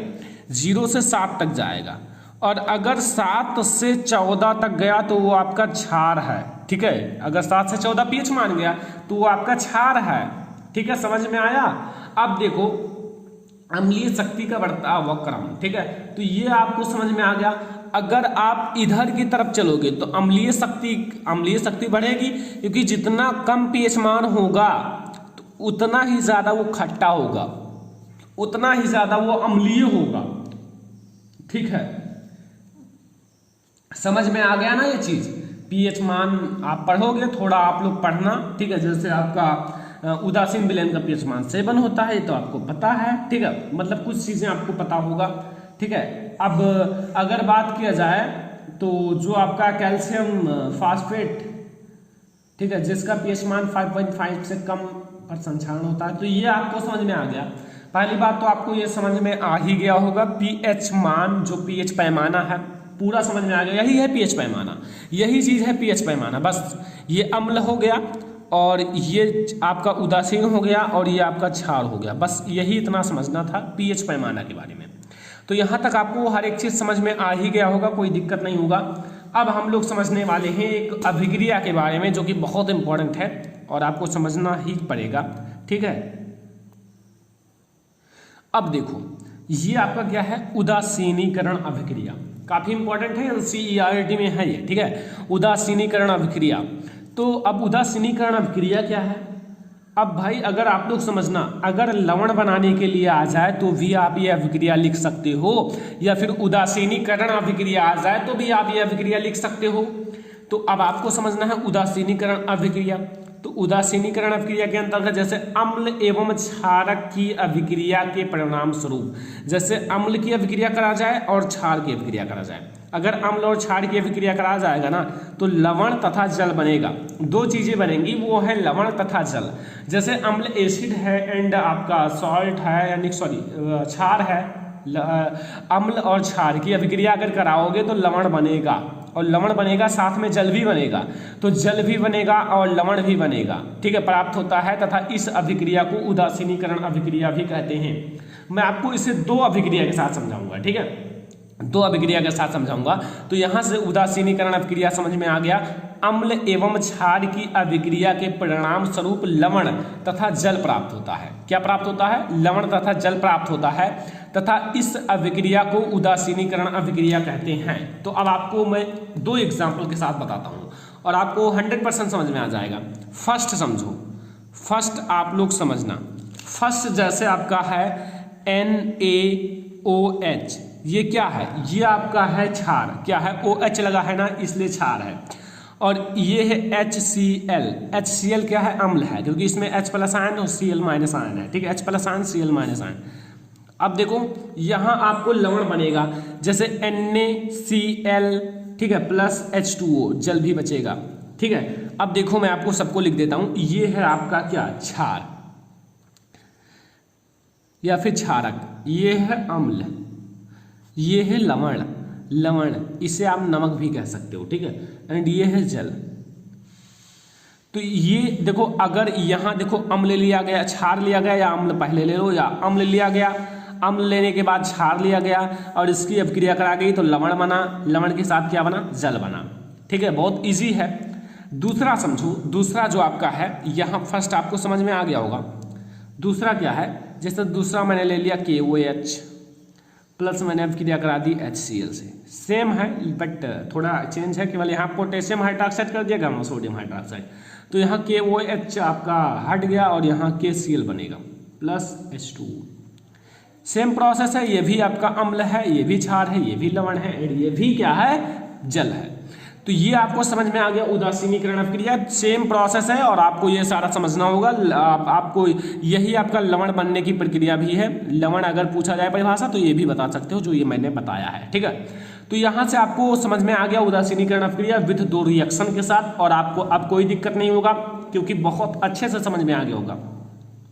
0 से 7 तक जाएगा। और अगर 7 से 14 तक गया तो वो आपका क्षार है, ठीक है। अगर 7 से 14 पीएच मान गया तो वो आपका क्षार है, ठीक है, समझ में आया। अब देखो अम्लीय शक्ति का बढ़ता वक्रम, ठीक है, तो ये आपको समझ में आ गया। अगर आप इधर की तरफ चलोगे तो अम्लीय शक्ति बढ़ेगी, क्योंकि जितना कम पीएच मान होगा तो उतना ही ज्यादा वो खट्टा होगा, उतना ही ज्यादा वो अम्लीय होगा, ठीक है, समझ में आ गया ना ये चीज। पीएच मान आप पढ़ोगे, थोड़ा आप लोग पढ़ना, ठीक है। जैसे आपका उदासीन विलयन का पीएच मान 7 होता है, तो आपको पता है, ठीक है, मतलब कुछ चीजें आपको पता होगा, ठीक है। अब अगर बात किया जाए तो जो आपका कैल्शियम फास्फेट, ठीक है, जिसका पीएच मान 5.5 से कम पर संक्षारण होता है, तो ये आपको समझ में आ गया। पहली बात तो आपको ये समझ में आ ही गया होगा, पीएच मान जो पीएच पैमाना है पूरा समझ में आ गया, यही है पीएच पैमाना, यही चीज है पीएच पैमाना। बस ये अम्ल हो गया और ये आपका उदासीन हो गया और ये आपका क्षार हो गया, बस यही इतना समझना था पीएच पैमाना के बारे में। तो यहाँ तक आपको हर एक चीज समझ में आ ही गया होगा, कोई दिक्कत नहीं होगा। अब हम लोग समझने वाले हैं एक अभिक्रिया के बारे में, जो कि बहुत इंपॉर्टेंट है और आपको समझना ही पड़ेगा, ठीक है। अब देखो ये आपका क्या है, उदासीनीकरण अभिक्रिया, काफी इंपॉर्टेंट है, एनसीईआरटी में है ये, ठीक है, उदासीनीकरण अभिक्रिया। तो अब उदासीनीकरण अभिक्रिया क्या है, अब भाई अगर आप लोग समझना, अगर लवण बनाने के लिए आ जाए तो भी आप ये अभिक्रिया लिख सकते हो, या फिर उदासीनीकरण अभिक्रिया आ जाए तो भी आप ये अभिक्रिया लिख सकते हो। तो अब आपको समझना है उदासीनीकरण अभिक्रिया। तो उदासीनीकरण अभिक्रिया के अंतर्गत जैसे अम्ल एवं क्षारक की अभिक्रिया के परिणाम स्वरूप, जैसे अम्ल की अभिक्रिया करा जाए और क्षार की अभिक्रिया करा जाए। अगर अम्ल और क्षार की अभिक्रिया करा जाएगा ना तो लवण तथा जल बनेगा। दो चीजें बनेंगी, वो है लवण तथा जल। जैसे अम्ल एसिड है एंड आपका सॉल्ट है, यानी सॉरी क्षार है, अम्ल और क्षार की अभिक्रिया अगर कराओगे तो लवण बनेगा, और लवण बनेगा साथ में जल भी बनेगा, तो जल भी बनेगा और लवण भी बनेगा, ठीक है, प्राप्त होता है। तथा इस अभिक्रिया को उदासीनीकरण अभिक्रिया भी कहते हैं। मैं आपको इसे दो अभिक्रिया के साथ समझाऊंगा, ठीक है, दो अभिक्रिया के साथ समझाऊंगा। तो यहां से उदासीनीकरण अभिक्रिया समझ में आ गया। अम्ल एवं क्षार की अभिक्रिया के परिणाम स्वरूप लवण तथा जल प्राप्त होता है। क्या प्राप्त होता है? लवण तथा जल प्राप्त होता है, तथा इस अभिक्रिया को उदासीनीकरण अभिक्रिया कहते हैं। तो अब आपको मैं दो एग्जाम्पल के साथ बताता हूं और आपको 100% समझ में आ जाएगा। फर्स्ट समझो, फर्स्ट आप लोग समझना। फर्स्ट जैसे आपका है NaOH, ये क्या है? ये आपका है क्षार। क्या है? OH लगा है ना, इसलिए क्षार है। और ये है HCl। HCl क्या है? अम्ल है, क्योंकि इसमें H+ आयन और Cl- आयन है, ठीक है, H+ आयन Cl- आयन। अब देखो यहां आपको लवण बनेगा, जैसे NaCl, ठीक है, प्लस H2O, जल भी बचेगा, ठीक है। अब देखो मैं आपको सबको लिख देता हूं, ये है आपका क्या? क्षार या फिर क्षारक, ये है अम्ल, ये है लवण, लवण इसे आप नमक भी कह सकते हो, ठीक है, एंड ये है जल। तो ये देखो, अगर यहां देखो अम्ल लिया गया, क्षार लिया गया, या अम्ल पहले ले लो, या अम्ल लिया गया, अम्ल लेने के बाद क्षार लिया गया और इसकी अभिक्रिया करा गई तो लवण बना, लवण के साथ क्या बना? जल बना, ठीक है, बहुत इजी है। दूसरा समझो, दूसरा जो आपका है, यहां फर्स्ट आपको समझ में आ गया होगा। दूसरा क्या है? जैसे दूसरा मैंने ले लिया KOH प्लस मैंने अभिक्रिया करा दी HCl से, सेम है बट थोड़ा चेंज है, केवल यहाँ पोटेशियम हाइड्रोक्साइड कर दिया गया, सोडियम हाइड्रोक्साइड। तो यहाँ KOH आपका हट गया और यहाँ KCl बनेगा प्लस H2। सेम प्रोसेस है, ये भी आपका अम्ल है, ये भी क्षार है, ये भी लवण है, और ये भी क्या है? जल है। तो ये आपको समझ में आ गया उदासीनीकरण अभिक्रिया, सेम प्रोसेस है और आपको ये सारा समझना होगा। आपको यही आपका लवण बनने की प्रक्रिया भी है। लवण अगर पूछा जाए परिभाषा तो ये भी बता सकते हो जो ये मैंने बताया है, ठीक है। तो यहां से आपको समझ में आ गया उदासीनीकरण अभिक्रिया विथ दो रिएक्शन के साथ, और आपको अब कोई दिक्कत नहीं होगा क्योंकि बहुत अच्छे से समझ में आ गया होगा।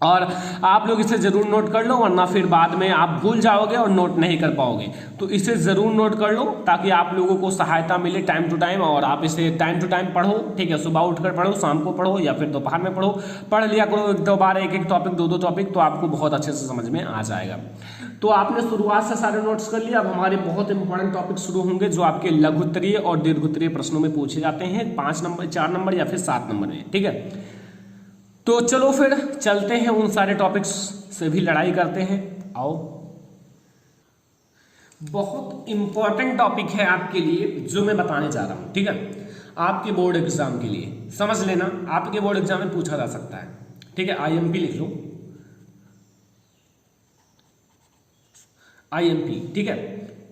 और आप लोग इसे जरूर नोट कर लो, वरना फिर बाद में आप भूल जाओगे और नोट नहीं कर पाओगे। तो इसे जरूर नोट कर लो ताकि आप लोगों को सहायता मिले टाइम टू टाइम, और आप इसे टाइम टू टाइम पढ़ो, ठीक है। सुबह उठकर पढ़ो, शाम को पढ़ो, या फिर दोपहर में पढ़ो, पढ़ लिया करो एक दो बार, एक एक टॉपिक, दो दो टॉपिक, तो आपको बहुत अच्छे से समझ में आ जाएगा। तो आपने शुरुआत से सारे नोट्स कर लिया। अब हमारे बहुत इंपॉर्टेंट टॉपिक शुरू होंगे जो आपके लघुत्तरीय और दीर्घोत्तरीय प्रश्नों में पूछे जाते हैं, 5 नंबर, 4 नंबर या फिर 7 नंबर में, ठीक है। तो चलो फिर चलते हैं, उन सारे टॉपिक्स से भी लड़ाई करते हैं। आओ, बहुत इंपॉर्टेंट टॉपिक है आपके लिए जो मैं बताने जा रहा हूं, ठीक है, आपके बोर्ड एग्जाम के लिए। समझ लेना, आपके बोर्ड एग्जाम में पूछा जा सकता है, ठीक है। IMP लिख लो, IMP, ठीक है।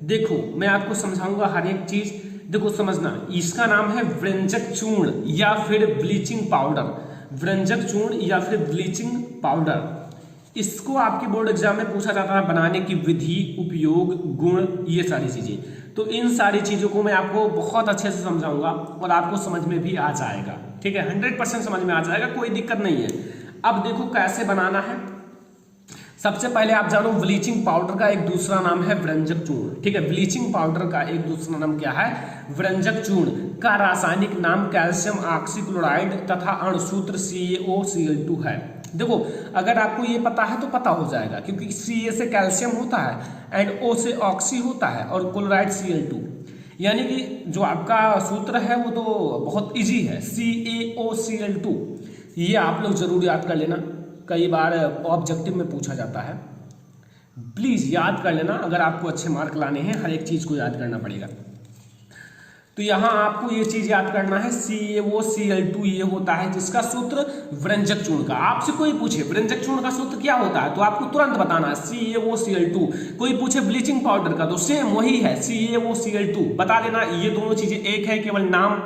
देखो मैं आपको समझाऊंगा हर एक चीज, देखो समझना। इसका नाम है व्यंजक चूर्ण या फिर ब्लीचिंग पाउडर, व्यंजक चूर्ण या फिर ब्लीचिंग पाउडर। इसको आपके बोर्ड एग्जाम में पूछा जाता है, बनाने की विधि, उपयोग, गुण, ये सारी चीजें। तो इन सारी चीजों को मैं आपको बहुत अच्छे से समझाऊंगा और आपको समझ में भी आ जाएगा, ठीक है, 100% समझ में आ जाएगा, कोई दिक्कत नहीं है। अब देखो कैसे बनाना है। सबसे पहले आप जानो ब्लीचिंग पाउडर का एक दूसरा नाम है व्यंजक चूर्ण, ठीक है। ब्लीचिंग पाउडर का एक दूसरा नाम क्या है? व्यंजक चूर्ण का रासायनिक नाम कैल्शियम ऑक्सीक्लोराइड तथा अणुसूत्र CaOCl2 है। देखो अगर आपको ये पता है तो पता हो जाएगा, क्योंकि Ca से कैल्शियम होता है एंड O से ऑक्सी होता है और क्लोराइड Cl2, यानी कि जो आपका सूत्र है वो तो बहुत इजी है, CaOCl2। ये आप लोग जरूर याद कर लेना, कई बार ऑब्जेक्टिव में पूछा जाता है, प्लीज याद कर लेना। अगर आपको अच्छे मार्क लाने हैं हर एक चीज को याद करना पड़ेगा। तो यहां आपको ये चीज याद करना है, CaOCl2 ये होता है जिसका सूत्र व्यंजक चूर्ण का। आपसे कोई पूछे व्यंजक चूर्ण का सूत्र क्या होता है तो आपको तुरंत बताना है CaOCl2। कोई पूछे ब्लीचिंग पाउडर का तो सेम वही है, CaOCl2 बता देना। ये दोनों चीजें एक है, केवल नाम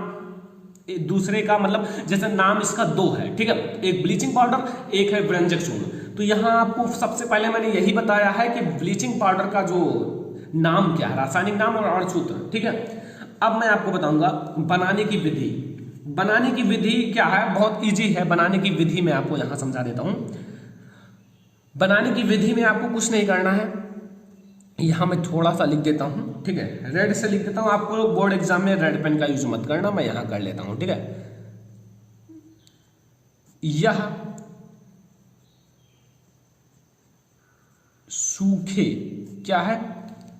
दूसरे का मतलब जैसे नाम इसका दो है, ठीक है, एक ब्लीचिंग पाउडर एक है व्यंजक चूर्ण। तो यहाँ आपको सबसे पहले मैंने यही बताया है कि ब्लीचिंग पाउडर का जो नाम क्या है, रासायनिक नाम और अणुसूत्र, ठीक है। अब मैं आपको बताऊंगा बनाने की विधि। बनाने की विधि क्या है, बहुत इजी है बनाने की विधि, मैं आपको यहां समझा देता हूं। बनाने की विधि में आपको कुछ नहीं करना है, यहां मैं थोड़ा सा लिख देता हूं, ठीक है, रेड से लिख देता हूं। आपको बोर्ड एग्जाम में रेड पेन का यूज मत करना, मैं यहां कर लेता हूं, ठीक है। यह सूखे, क्या है,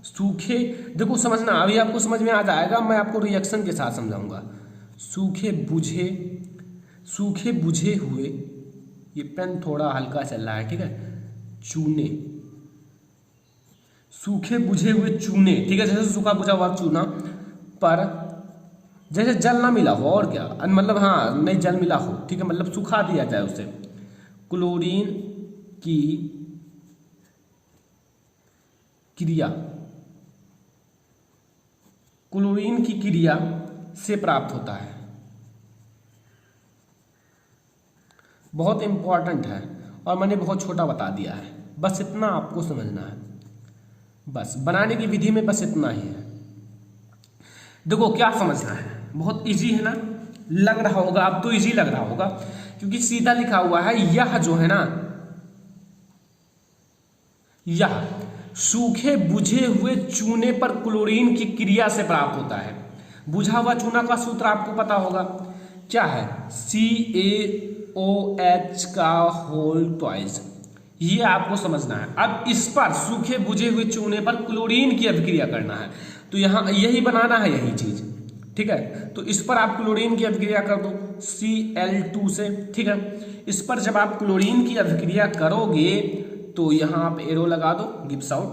सूखे, देखो समझना, अभी आपको समझ में आ जाएगा, मैं आपको रिएक्शन के साथ समझाऊंगा। सूखे बुझे हुए, ये पेन थोड़ा हल्का चल रहा है, ठीक है, चूने, सूखे बुझे हुए चूने, ठीक है, जैसे सूखा बुझा हुआ चूना पर जैसे जल ना मिला हो, और क्या मतलब, हाँ नहीं जल मिला हो, ठीक है, मतलब सुखा दिया जाए उसे, क्लोरीन की क्रिया, क्लोरीन की क्रिया से प्राप्त होता है। बहुत इंपॉर्टेंट है और मैंने बहुत छोटा बता दिया है, बस इतना आपको समझना है, बस बनाने की विधि में बस इतना ही है। देखो क्या समझना है, बहुत इजी है ना, लग रहा होगा अब तो इजी लग रहा होगा, क्योंकि सीधा लिखा हुआ है। यह जो है ना, यह सूखे बुझे हुए चूने पर क्लोरीन की क्रिया से प्राप्त होता है। बुझा हुआ चूना का सूत्र आपको पता होगा, क्या है, CaOH का होल ट्वाइस, ये आपको समझना है। अब इस पर सूखे बुझे हुए चूने पर क्लोरीन की अभिक्रिया करना है, तो यहां यही बनाना है, यही चीज, ठीक है। तो इस पर आप क्लोरीन की अभिक्रिया कर दो Cl2 से, ठीक है। इस पर जब आप क्लोरीन की अभिक्रिया करोगे तो यहां आप एरो लगा दो, गिव्स आउट,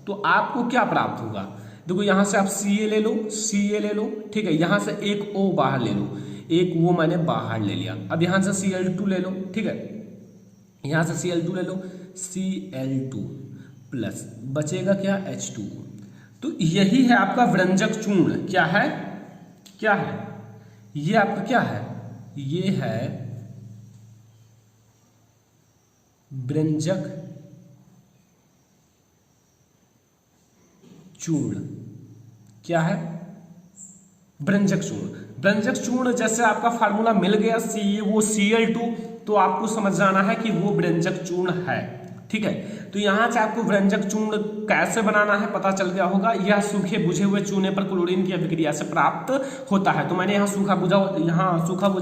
तो आपको क्या प्राप्त होगा, देखो यहां से आप Ca ले लो, Ca ले लो, ठीक है, यहां से एक O बाहर ले लो, एक वो मैंने बाहर ले लिया। अब यहां से Cl2 ले लो, ठीक है, यहां से Cl2 ले लो, Cl2 प्लस बचेगा क्या, H2। तो यही है आपका व्यंजक चूर्ण, क्या है, क्या है ये आपका, क्या है, ये है व्यंजक चूर्ण, क्या है, व्यंजक चूर्ण। व्यंजक चूर्ण जैसे आपका फार्मूला मिल गया वो Cl2, तो आपको समझ जाना है कि वो व्यंजक चूर्ण है, ठीक है। तो यहां से आपको व्यंजक चूर्ण कैसे बनाना है पता चल गया होगा। यह सूखे बुझे हुए चूने पर क्लोरीन की अभिक्रिया से प्राप्त होता है। तो मैंने यहाँ सूखा बुझा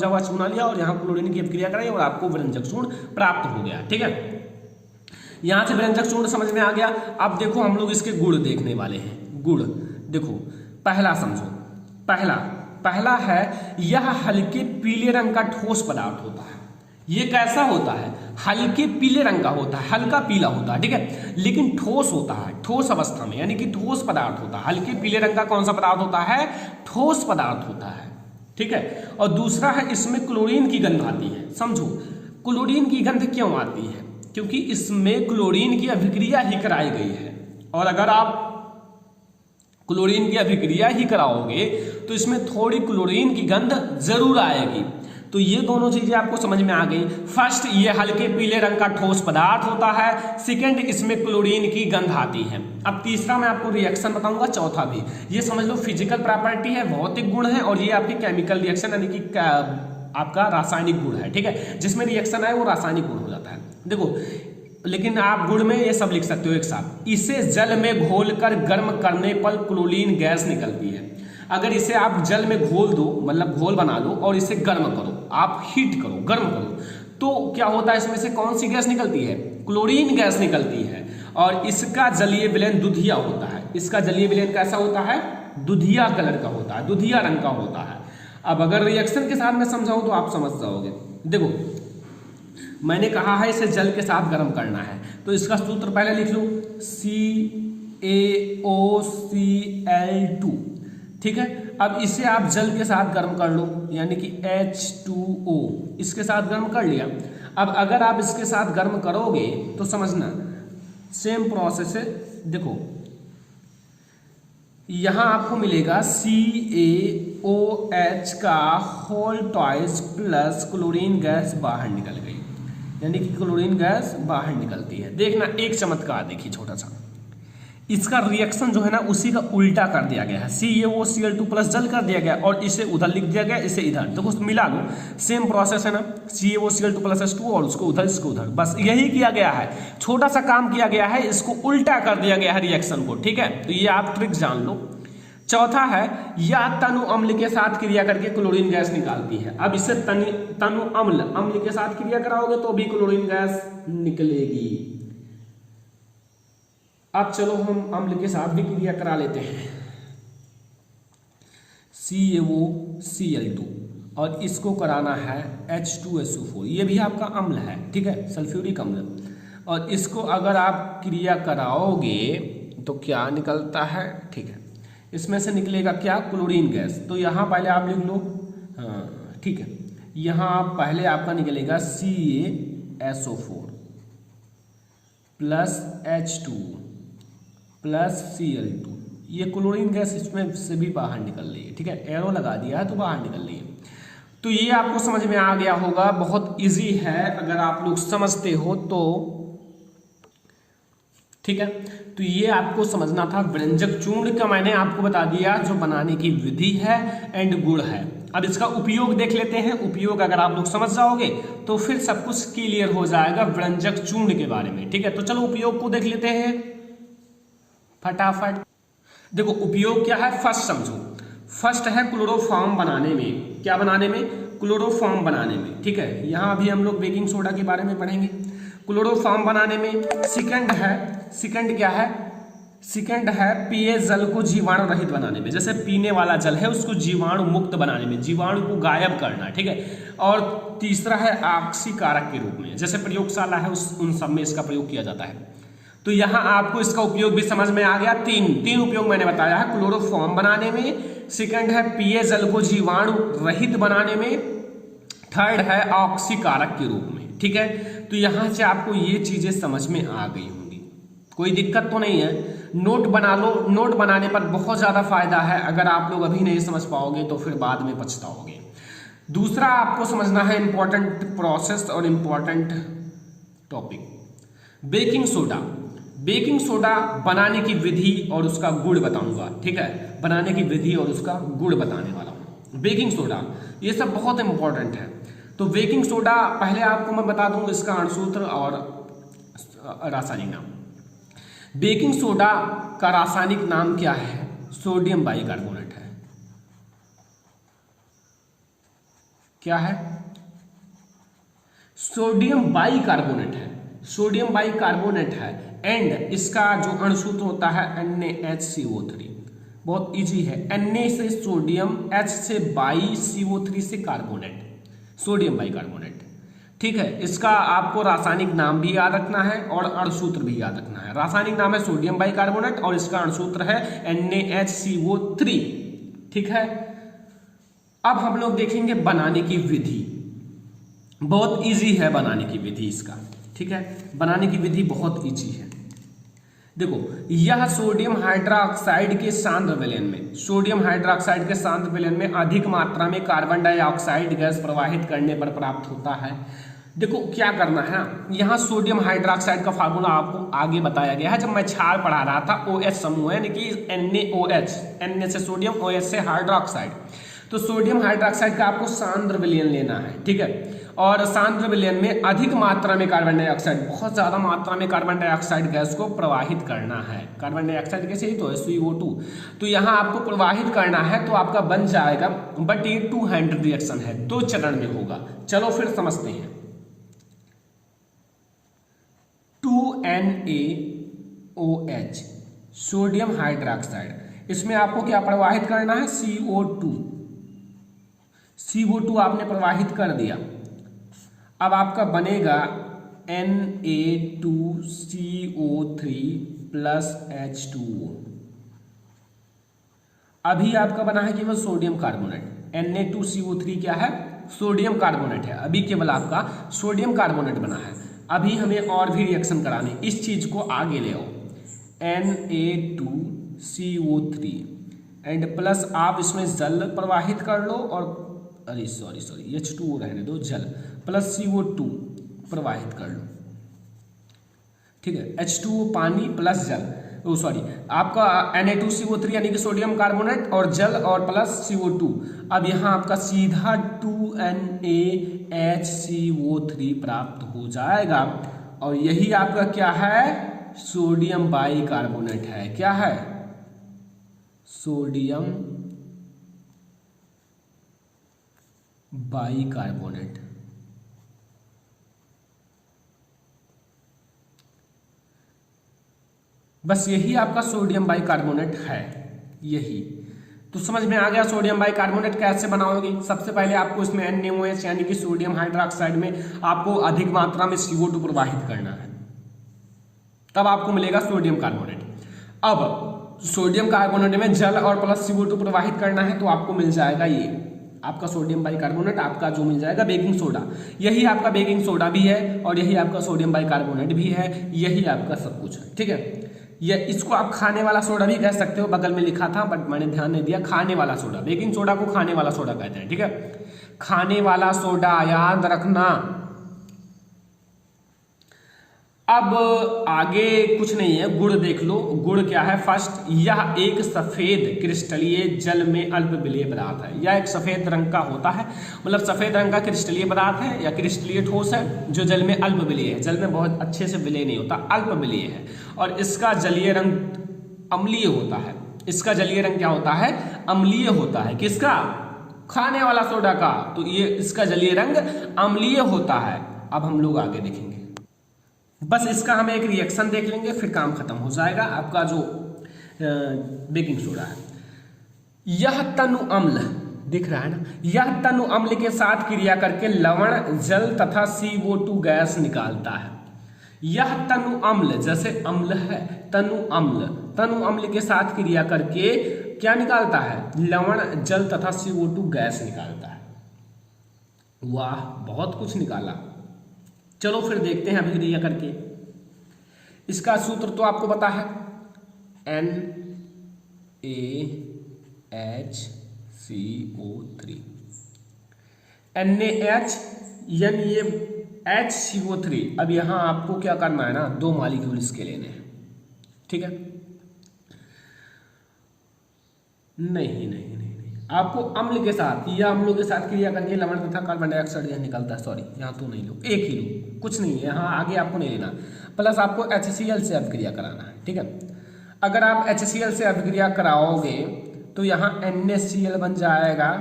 हुआ चूना लिया और यहाँ क्लोरीन की अभिक्रिया कराई और आपको व्यंजक चूर्ण प्राप्त हो गया, ठीक है। यहां से व्यंजक चूर्ण समझ में आ गया। अब देखो हम लोग इसके गुण देखने वाले हैं। गुण देखो, पहला समझो, पहला है, यह हल्के पीले रंग का ठोस पदार्थ होता है। ये कैसा होता है, हल्के पीले रंग का होता है, हल्का पीला होता है, ठीक है, लेकिन ठोस होता है, ठोस अवस्था में, यानी कि ठोस पदार्थ होता है। हल्के पीले रंग का कौन सा पदार्थ होता है, ठोस पदार्थ होता है, ठीक है। और दूसरा है, इसमें क्लोरीन की गंध आती है। समझो क्लोरीन की गंध क्यों आती है, क्योंकि इसमें क्लोरीन की अभिक्रिया ही कराई गई है, और अगर आप क्लोरीन की अभिक्रिया ही कराओगे तो इसमें थोड़ी क्लोरीन की गंध जरूर आएगी। तो ये दोनों चीजें आपको समझ में आ गई। फर्स्ट, ये हल्के पीले रंग का ठोस पदार्थ होता है। सेकंड, इसमें क्लोरीन की गंध आती है। अब तीसरा मैं आपको रिएक्शन बताऊंगा, चौथा भी ये समझ लो फिजिकल प्रॉपर्टी है, भौतिक गुण है, और ये आपकी केमिकल रिएक्शन यानी कि आपका रासायनिक गुण है, ठीक है। जिसमें रिएक्शन है वो रासायनिक गुण हो जाता है। देखो, लेकिन आप गुण में ये सब लिख सकते हो एक साथ। इसे जल में घोलकर गर्म करने पर क्लोरीन गैस निकलती है। अगर इसे आप जल में घोल दो, मतलब घोल बना लो और इसे गर्म करो, आप हीट करो, गर्म करो, तो क्या होता है, इसमें से कौन सी गैस निकलती है, क्लोरीन गैस निकलती है। और इसका जलीय विलयन दुधिया होता है। इसका जलीय विलयन कैसा होता है, दुधिया कलर का होता है, दुधिया रंग का होता है। अब अगर रिएक्शन के साथ मैं समझाऊं तो आप समझ जाओगे। देखो, मैंने कहा है इसे जल के साथ गर्म करना है, तो इसका सूत्र पहले लिख लो, CaOCl2, ठीक है। अब इसे आप जल के साथ गर्म कर लो, यानी कि H2O, इसके साथ गर्म कर लिया। अब अगर आप इसके साथ गर्म करोगे तो समझना सेम प्रोसेस है। देखो, यहाँ आपको मिलेगा CaOH का whole twice plus chlorine gas बाहर निकल गई, यानी कि क्लोरीन गैस बाहर निकलती है। देखना एक चमत्कार देखिए छोटा सा, इसका रिएक्शन जो है ना उसी का उल्टा कर दिया गया है। CaOCl2 प्लस जल कर दिया गया और इसे उधर लिख दिया गया, इसे इधर। देखो मिला लो, सेम प्रोसेस है ना, CaOCl2 प्लस H2 और उसको उधर इसको उधर, बस यही किया गया है। छोटा सा काम किया गया है, इसको उल्टा कर दिया गया है रिएक्शन को, ठीक है। तो ये आप ट्रिक जान लो। चौथा है, या तनु अम्ल के साथ क्रिया करके क्लोरीन गैस निकालती है। अब इसे तनु अम्ल के साथ क्रिया कराओगे तो भी क्लोरीन गैस निकलेगी। अब चलो हम अम्ल के साथ भी क्रिया करा लेते हैं, CaOCl2 और इसको कराना है H2SO4, ये भी आपका अम्ल है, ठीक है, सल्फ्यूरिक अम्ल। और इसको अगर आप क्रिया कराओगे तो क्या निकलता है, ठीक है, इसमें से निकलेगा क्या, क्लोरीन गैस। तो यहाँ पहले आप लिख लो, हाँ ठीक है, यहाँ पहले आपका निकलेगा CaSO4 plus H2 plus Cl2, ये क्लोरीन गैस इसमें से भी बाहर निकल रही है, ठीक है, एरो लगा दिया है तो बाहर निकल रही है। तो ये आपको समझ में आ गया होगा, बहुत इजी है अगर आप लोग समझते हो तो, ठीक है। तो ये आपको समझना था। व्यंजक चूर्ण का मैंने आपको बता दिया जो बनाने की विधि है एंड गुण है। अब इसका उपयोग देख लेते हैं। उपयोग अगर आप लोग समझ जाओगे तो फिर सब कुछ क्लियर हो जाएगा व्यंजक चूर्ण के बारे में, ठीक है। तो चलो उपयोग को देख लेते हैं फटाफट। देखो उपयोग क्या है, फर्स्ट समझो। फर्स्ट है क्लोरोफॉर्म बनाने में, क्या बनाने में, क्लोरोफॉर्म बनाने में, ठीक है। यहाँ अभी हम लोग बेकिंग सोडा के बारे में पढ़ेंगे, क्लोरोफॉर्म बनाने में। सेकंड क्या है, सेकंड है पीएच जल को जीवाणु रहित बनाने में, जैसे पीने वाला जल है उसको जीवाणु मुक्त बनाने में, जीवाणु को गायब करना, ठीक है। और तीसरा है ऑक्सीकारक के रूप में, जैसे प्रयोगशाला है उन सब में इसका प्रयोग किया जाता है। तो यहाँ आपको इसका उपयोग भी समझ में आ गया। तीन उपयोग मैंने बताया है, क्लोरोफॉर्म बनाने में, सेकंड है पीएच जल को जीवाणु रहित बनाने में, थर्ड है ऑक्सीकारक के रूप में, ठीक है। तो यहाँ से आपको ये चीजें समझ में आ गई होंगी, कोई दिक्कत तो नहीं है। नोट बना लो, नोट बनाने पर बहुत ज्यादा फायदा है। अगर आप लोग अभी नहीं समझ पाओगे तो फिर बाद में पछताओगे। दूसरा आपको समझना है इंपॉर्टेंट प्रोसेस और important topic, baking soda. Baking soda बनाने की विधि और उसका गुण बताऊंगा, ठीक है। बनाने की विधि और उसका गुण बताने वाला हूं। बेकिंग सोडा ये सब बहुत इंपॉर्टेंट है। तो बेकिंग सोडा पहले आपको मैं बता दूं इसका अणुसूत्र और रासायनिक नाम। बेकिंग सोडा का रासायनिक नाम क्या है, सोडियम बाइकार्बोनेट है। क्या है, सोडियम बाइकार्बोनेट है, सोडियम बाइकार्बोनेट है। एंड इसका जो अणुसूत्र होता है NaHCO3, बहुत इजी है। Na से सोडियम, H से बाई, CO3 से कार्बोनेट, सोडियम बाइकार्बोनेट, ठीक है। इसका आपको रासायनिक नाम भी याद रखना है और अणुसूत्र भी याद रखना है। रासायनिक नाम है सोडियम बाइकार्बोनेट और इसका अणुसूत्र है NaHCO3, ठीक है। अब हम लोग देखेंगे बनाने की विधि, बहुत इजी है बनाने की विधि इसका, ठीक है। बनाने की विधि बहुत इजी है। देखो यह सोडियम हाइड्रोक्साइड के सांद्र विलयन में, सोडियम हाइड्रोक्साइड के सांद्र विलयन में अधिक मात्रा में कार्बन डाइऑक्साइड गैस प्रवाहित करने पर प्राप्त होता है। देखो क्या करना है, यहाँ सोडियम हाइड्रोक्साइड का फार्मूला आपको आगे बताया गया है जब मैं क्षार पढ़ा रहा था। OH समूह यानी कि NaOH, Na से सोडियम, OH से हाइड्रोक्साइड। तो सोडियम हाइड्रोक्साइड का आपको सांद्र विलयन लेना है, ठीक है। और सांद्र विलयन में अधिक मात्रा में कार्बन डाइऑक्साइड, बहुत ज्यादा मात्रा में कार्बन डाइऑक्साइड गैस को प्रवाहित करना है। कार्बन डाइऑक्साइड गैस यही तो है, CO2। तो यहाँ आपको प्रवाहित करना है तो आपका बन जाएगा, बट ये 2 हैंड रिएक्शन है, 2 चरण में होगा। चलो फिर समझते हैं। 2NaOH सोडियम हाइड्रोक्साइड, इसमें आपको क्या प्रवाहित करना है, CO2 आपने प्रवाहित कर दिया। अब आपका बनेगा Na2CO3 प्लस H2O। अभी आपका बना है केवल सोडियम कार्बोनेट। Na2CO3 क्या है, सोडियम कार्बोनेट है। अभी केवल आपका सोडियम कार्बोनेट बना है। अभी हमें और भी रिएक्शन कराने, इस चीज को आगे ले आओ। Na2CO3 एंड प्लस आप इसमें जल प्रवाहित कर लो और अरे सॉरी H2O रहने दो, जल प्लस CO2 प्रवाहित कर लो, ठीक है। H2O पानी प्लस जल, सॉरी आपका Na2CO3 यानी कि सोडियम कार्बोनेट और जल और प्लस CO2। अब यहाँ आपका सीधा 2NaHCO3 प्राप्त हो जाएगा और यही आपका क्या है, सोडियम बाइकार्बोनेट है। क्या है, सोडियम बाइकार्बोनेट। बस यही आपका सोडियम बाइकार्बोनेट है, यही। तो समझ में आ गया सोडियम बाइकार्बोनेट कैसे बनाओगे। सबसे पहले आपको इसमें NaOH यानी कि सोडियम हाइड्रोक्साइड में आपको अधिक मात्रा में CO2 प्रवाहित करना है, तब आपको मिलेगा सोडियम कार्बोनेट। अब सोडियम कार्बोनेट में जल और प्लस CO2 प्रवाहित करना है तो आपको मिल जाएगा ये आपका सोडियम बाइकार्बोनेट, आपका जो मिल जाएगा बेकिंग सोडा। यही आपका बेकिंग सोडा भी है और यही आपका सोडियम बाइकार्बोनेट भी है, यही आपका सब कुछ है, ठीक है। ये इसको आप खाने वाला सोडा भी कह सकते हो, बगल में लिखा था बट मैंने ध्यान नहीं दिया। खाने वाला सोडा, बेकिंग सोडा को खाने वाला सोडा कहते हैं, ठीक है। खाने वाला सोडा याद रखना। अब आगे कुछ नहीं है, गुड़ देख लो। गुड़ क्या है, फर्स्ट यह एक सफेद क्रिस्टलीय जल में अल्प विलेय पदार्थ है। यह एक सफेद रंग का होता है, मतलब सफेद रंग का क्रिस्टलीय पदार्थ है या क्रिस्टलीय ठोस है जो जल में अल्प विलेय है। जल में बहुत अच्छे से विलेय नहीं होता, अल्प विलेय है और इसका जलीय रंग अम्लीय होता है। इसका जलीय रंग क्या होता है, अम्लीय होता है। किसका, खाने वाला सोडा का। तो ये इसका जलीय रंग अम्लीय होता है। अब हम लोग आगे देखेंगे, बस इसका हम एक रिएक्शन देख लेंगे फिर काम खत्म हो जाएगा। आपका जो बेकिंग सोडा है, यह तनु अम्ल दिख रहा है ना, यह तनु अम्ल के साथ क्रिया करके लवण, जल तथा CO2 गैस निकालता है। यह तनु अम्ल, जैसे अम्ल है, तनु अम्ल के साथ क्रिया करके क्या निकालता है, लवण, जल तथा CO2 गैस निकालता है। वाह, बहुत कुछ निकाला। चलो फिर देखते हैं अभी क्रिया करके। इसका सूत्र तो आपको पता है, NaHCO3। NaH यानी ये HCO3। अब यहां आपको क्या करना है ना, 2 मॉलिक्यूल इसके लेने हैं, ठीक है। नहीं, आपको अम्ल के साथ या अम्लों के साथ क्रिया करके लवण तथा कार्बन डाइऑक्साइड यह निकलता है। सॉरी, यहाँ तो नहीं लो, एक ही लो, कुछ नहीं है यहाँ आगे आपको नहीं लेना। प्लस आपको HCl से अभिक्रिया कराना है, ठीक है। अगर आप HCl से अभिक्रिया कराओगे तो यहाँ NaCl बन जाएगा,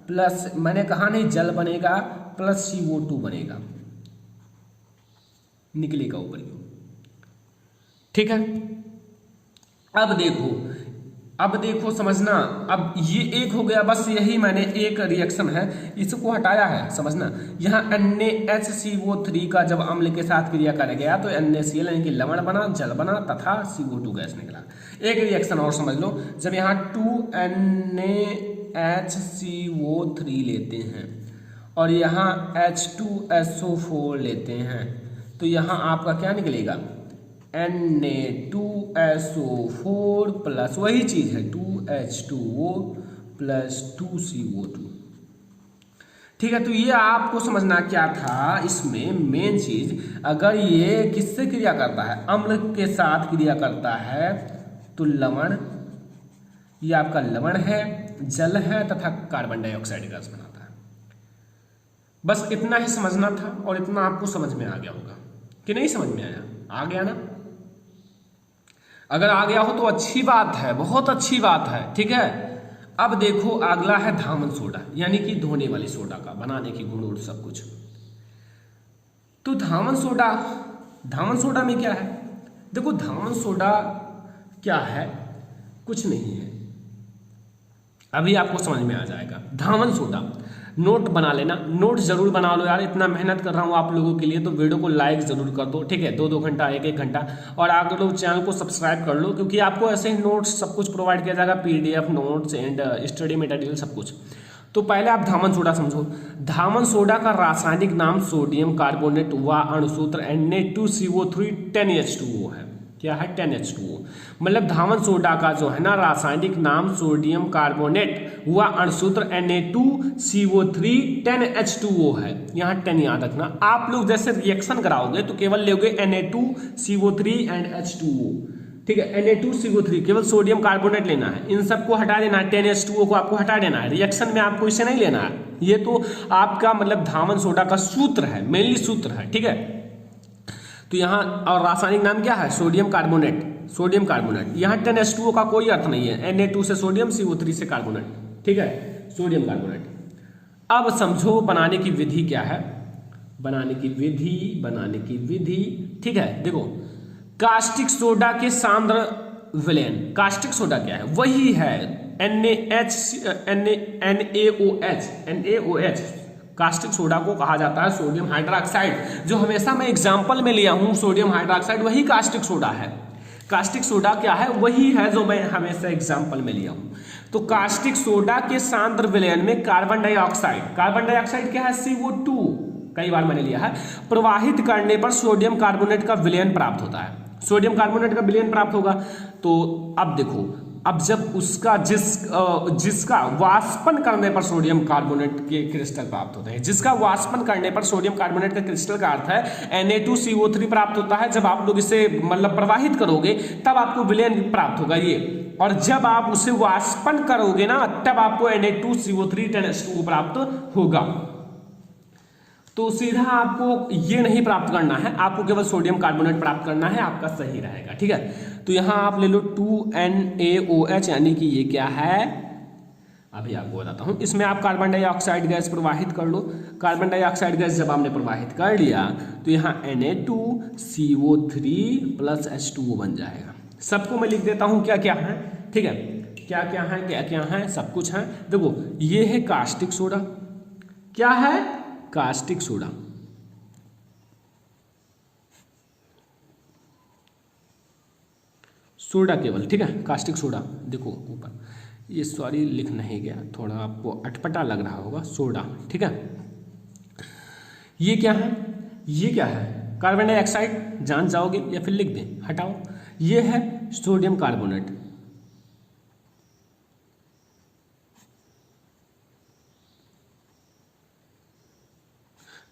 प्लस मैंने कहा नहीं जल बनेगा, प्लस CO2 बनेगा, निकलेगा ऊपर की, ठीक है। अब देखो समझना। अब ये एक हो गया, बस यही मैंने एक रिएक्शन है इसको हटाया है, समझना। यहाँ NaHCO3 का जब अम्ल के साथ क्रिया कर गया तो NaCl यानी कि लवण बना, जल बना तथा CO2 गैस निकला। एक रिएक्शन और समझ लो, जब यहाँ 2NaHCO3 लेते हैं और यहाँ H2SO4 लेते हैं तो यहाँ आपका क्या निकलेगा, Na2SO4 प्लस वही चीज है 2H2O प्लस 2CO2, ठीक है। तो ये आपको समझना क्या था इसमें मेन चीज, अगर ये किससे क्रिया करता है, अम्ल के साथ क्रिया करता है तो लवण, ये आपका लवण है, जल है तथा कार्बन डाइऑक्साइड गैस बनाता है। बस इतना ही समझना था और इतना आपको समझ में आ गया होगा कि नहीं समझ में आया, आ गया ना। अगर आ गया हो तो अच्छी बात है, बहुत अच्छी बात है, ठीक है। अब देखो अगला है धामन सोडा, यानी कि धोने वाली सोडा का बनाने की गुण और सब कुछ। तो धामन सोडा में क्या है, देखो धामन सोडा क्या है, कुछ नहीं है, अभी आपको समझ में आ जाएगा। धामन सोडा नोट बना लेना, नोट जरूर बना लो यार, इतना मेहनत कर रहा हूँ आप लोगों के लिए तो वीडियो को लाइक जरूर कर दो, ठीक है। 2-2 घंटा 1-1 घंटा, और आप लोग चैनल को सब्सक्राइब कर लो क्योंकि आपको ऐसे ही नोट्स सब कुछ प्रोवाइड किया जाएगा, PDF notes and study material सब कुछ। तो पहले आप धामन सोडा समझो। धामन सोडा का रासायनिक नाम सोडियम कार्बोनेट व अणुसूत्र Na2CO3 10H2O है, क्या है 10H2O। मतलब धावन सोडा का जो है ना रासायनिक नाम सोडियम कार्बोनेट हुआ अणुसूत्र Na2CO3 10H2O है। यहाँ 10 याद रखना। आप लोग जैसे रिएक्शन कराओगे तो केवल लोगे Na2CO3 एंड H2O, ठीक है। Na2CO3 केवल सोडियम कार्बोनेट लेना है, इन सबको हटा देना है, 10H2O को आपको हटा देना है। रिएक्शन में आपको इसे नहीं लेना है, ये तो आपका मतलब धावन सोडा का सूत्र है, मेनली सूत्र है, ठीक है। तो यहाँ और रासायनिक नाम क्या है सोडियम कार्बोनेट, सोडियम कार्बोनेट। यहाँ 10H2O का कोई अर्थ नहीं है, Na2 से सोडियम, CO3 से कार्बोनेट, ठीक है, सोडियम कार्बोनेट। अब समझो बनाने की विधि क्या है, बनाने की विधि, ठीक है। देखो कास्टिक सोडा के सांद्र विलयन, कास्टिक सोडा क्या है, वही है NaOH। कास्टिक सोडा को कहा जाता है सोडियम हाइड्रोक्साइड, जो हमेशा मैं एग्जांपल में लिया हूं सोडियम हाइड्रोक्साइड, वही कास्टिक सोडा है। कास्टिक सोडा क्या है, वही है जो मैं हमेशा एग्जांपल में लिया हूं। तो कास्टिक सोडा के सांद्र विलयन में कार्बन डाइऑक्साइड क्या है CO2, कई बार मैंने लिया है, प्रवाहित करने पर सोडियम कार्बोनेट का विलयन प्राप्त होता है। सोडियम कार्बोनेट का विलयन प्राप्त होगा तो अब देखो, अब जब उसका जिसका वाष्पन करने पर सोडियम कार्बोनेट के क्रिस्टल प्राप्त होते हैं, जिसका वाष्पन करने पर सोडियम कार्बोनेट का क्रिस्टल का अर्थ है Na2CO3 प्राप्त होता है। जब आप लोग इसे मतलब प्रवाहित करोगे तब आपको विलयन प्राप्त होगा ये, और जब आप उसे वाष्पन करोगे ना तब आपको Na2CO3 10H2O प्राप्त होगा। तो सीधा आपको ये नहीं प्राप्त करना है, आपको केवल सोडियम कार्बोनेट प्राप्त करना है, आपका सही रहेगा, ठीक है। तो यहां आप ले लो 2NaOH, यानी कि ये क्या है, अभी आपको बताता हूं। इसमें आप कार्बन डाइऑक्साइड गैस प्रवाहित कर लो। कार्बन डाइऑक्साइड गैस जब आपने प्रवाहित कर लिया तो यहाँ Na2CO3 प्लस H2O बन जाएगा। सबको मैं लिख देता हूं क्या क्या है, ठीक है, क्या क्या है सब कुछ है। देखो ये है कास्टिक सोडा, क्या है कास्टिक सोडा, सोडा केवल, ठीक है, कास्टिक सोडा। देखो ऊपर ये सॉरी लिख नहीं गया, थोड़ा आपको अटपटा लग रहा होगा, सोडा, ठीक है। ये क्या है, ये क्या है, कार्बन डाइऑक्साइड, जान जाओगे या फिर लिख दें, हटाओ। ये है सोडियम कार्बोनेट,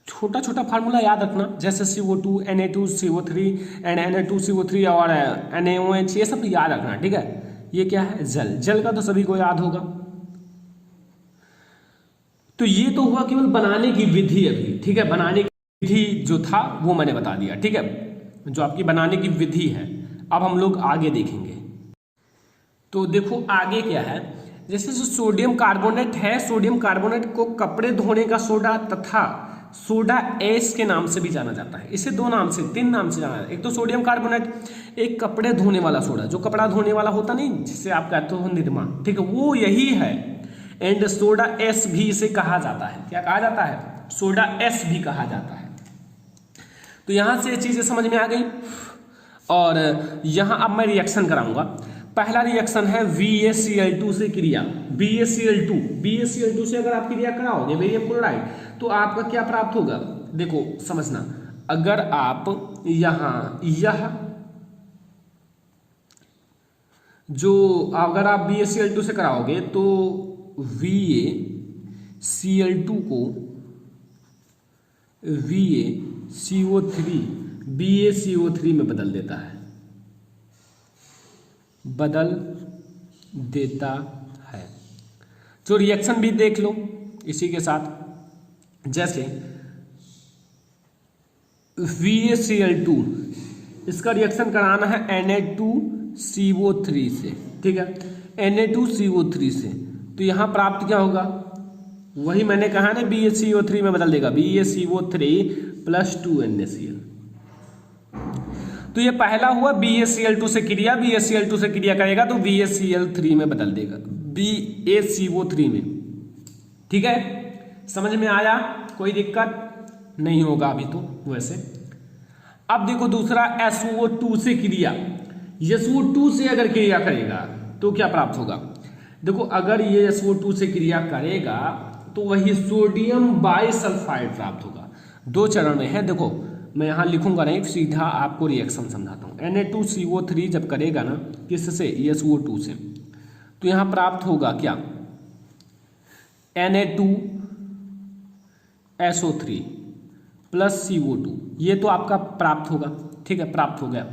छोटा छोटा फार्मूला याद रखना, जैसे CO2 Na2CO3 एंड Na2CO3 और NaOH, ये सब याद रखना, ठीक है। ये क्या है जल, जल का तो सभी को याद होगा। तो ये तो हुआ केवल बनाने की विधि अभी, ठीक है, बनाने की विधि जो था वो मैंने बता दिया, ठीक है, जो आपकी बनाने की विधि है। अब हम लोग आगे देखेंगे। तो देखो आगे क्या है, जैसे जो सोडियम कार्बोनेट है, सोडियम कार्बोनेट को कपड़े धोने का सोडा तथा सोडा एस के नाम से भी जाना जाता है। इसे दो नाम से, तीन नाम से जाना जाता है। एक तो सोडियम कार्बोनेट, एक कपड़े धोने वाला सोडा, जो कपड़ा धोने वाला होता नहीं, जिसे आप कहते हो निरमा, ठीक है, वो यही है। एंड सोडा एस भी इसे कहा जाता है, क्या कहा जाता है, सोडा एस भी कहा जाता है। तो यहां से चीजें समझ में आ गई। और यहां अब मैं रिएक्शन कराऊंगा। पहला रिएक्शन है VaCl2 से क्रिया, BaCl2 से अगर आप क्रिया कराओगे बेरियम क्लोराइड तो आपका क्या प्राप्त होगा, देखो समझना। अगर आप यहां यह जो अगर आप BaCl2 से कराओगे तो VaCl2 को BaCO3 में बदल देता है, जो रिएक्शन भी देख लो इसी के साथ। जैसे VaCl2 इसका रिएक्शन कराना है Na2CO3 से, ठीक है, Na2CO3 से, तो यहां प्राप्त क्या होगा, वही मैंने कहा ना BaCO3 में बदल देगा, BaCO3 प्लस 2NaCl। तो ये पहला हुआ BaCl2 से क्रिया, BaCl2 से क्रिया करेगा तो BaCl3 में बदल देगा, BaCO3 में, ठीक है, समझ में आया, कोई दिक्कत नहीं होगा अभी तो वैसे। अब देखो दूसरा SO2 से क्रिया, SO2 से अगर क्रिया करेगा तो क्या प्राप्त होगा, देखो अगर ये SO2 से क्रिया करेगा तो वही सोडियम बाइसल्फाइड प्राप्त होगा। दो चरण में है, देखो मैं यहाँ लिखूंगा नहीं, सीधा आपको रिएक्शन समझाता हूँ। Na2CO3 जब करेगा ना किससे, SO2 से, तो यहाँ प्राप्त होगा क्या, Na2SO3 प्लस CO2, ये तो आपका प्राप्त होगा, ठीक है, प्राप्त हो गया।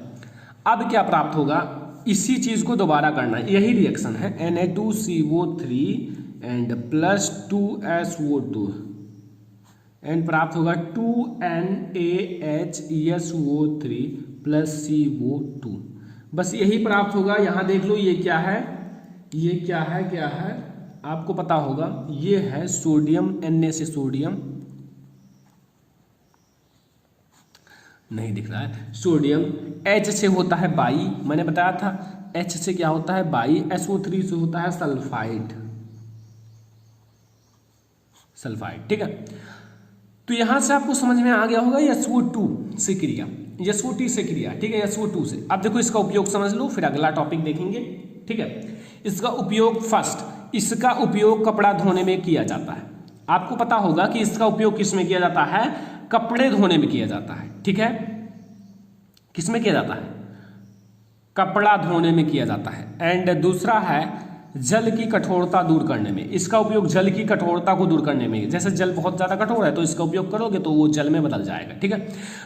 अब क्या प्राप्त होगा, इसी चीज को दोबारा करना है, यही रिएक्शन है, Na2CO3 and plus 2SO2 and प्राप्त होगा 2NaHSO3 प्लस CO2, बस यही प्राप्त होगा। यहां देख लो ये क्या है, ये क्या है आपको पता होगा, ये है सोडियम, Na से सोडियम, नहीं दिख रहा है, सोडियम, H से होता है बाई, मैंने बताया था H से क्या होता है बाई, SO3 से होता है सल्फाइड, ठीक है। तो यहां से आपको समझ में आ गया होगा SO2 से क्रिया, SO2 से क्रिया, ठीक है, SO2 से। अब देखो इसका उपयोग समझ लो, फिर अगला टॉपिक देखेंगे, ठीक है। इसका उपयोग फर्स्ट, इसका उपयोग कपड़ा धोने में किया जाता है। आपको पता होगा कि इसका उपयोग किस में किया जाता है, कपड़े धोने में किया जाता है, ठीक है। किस में किया जाता है, कपड़ा धोने में किया जाता है। एंड दूसरा है जल की कठोरता दूर करने में, इसका उपयोग जल की कठोरता को दूर करने में, जैसे जल बहुत ज्यादा कठोर है तो इसका उपयोग करोगे तो वो जल में बदल जाएगा, ठीक है।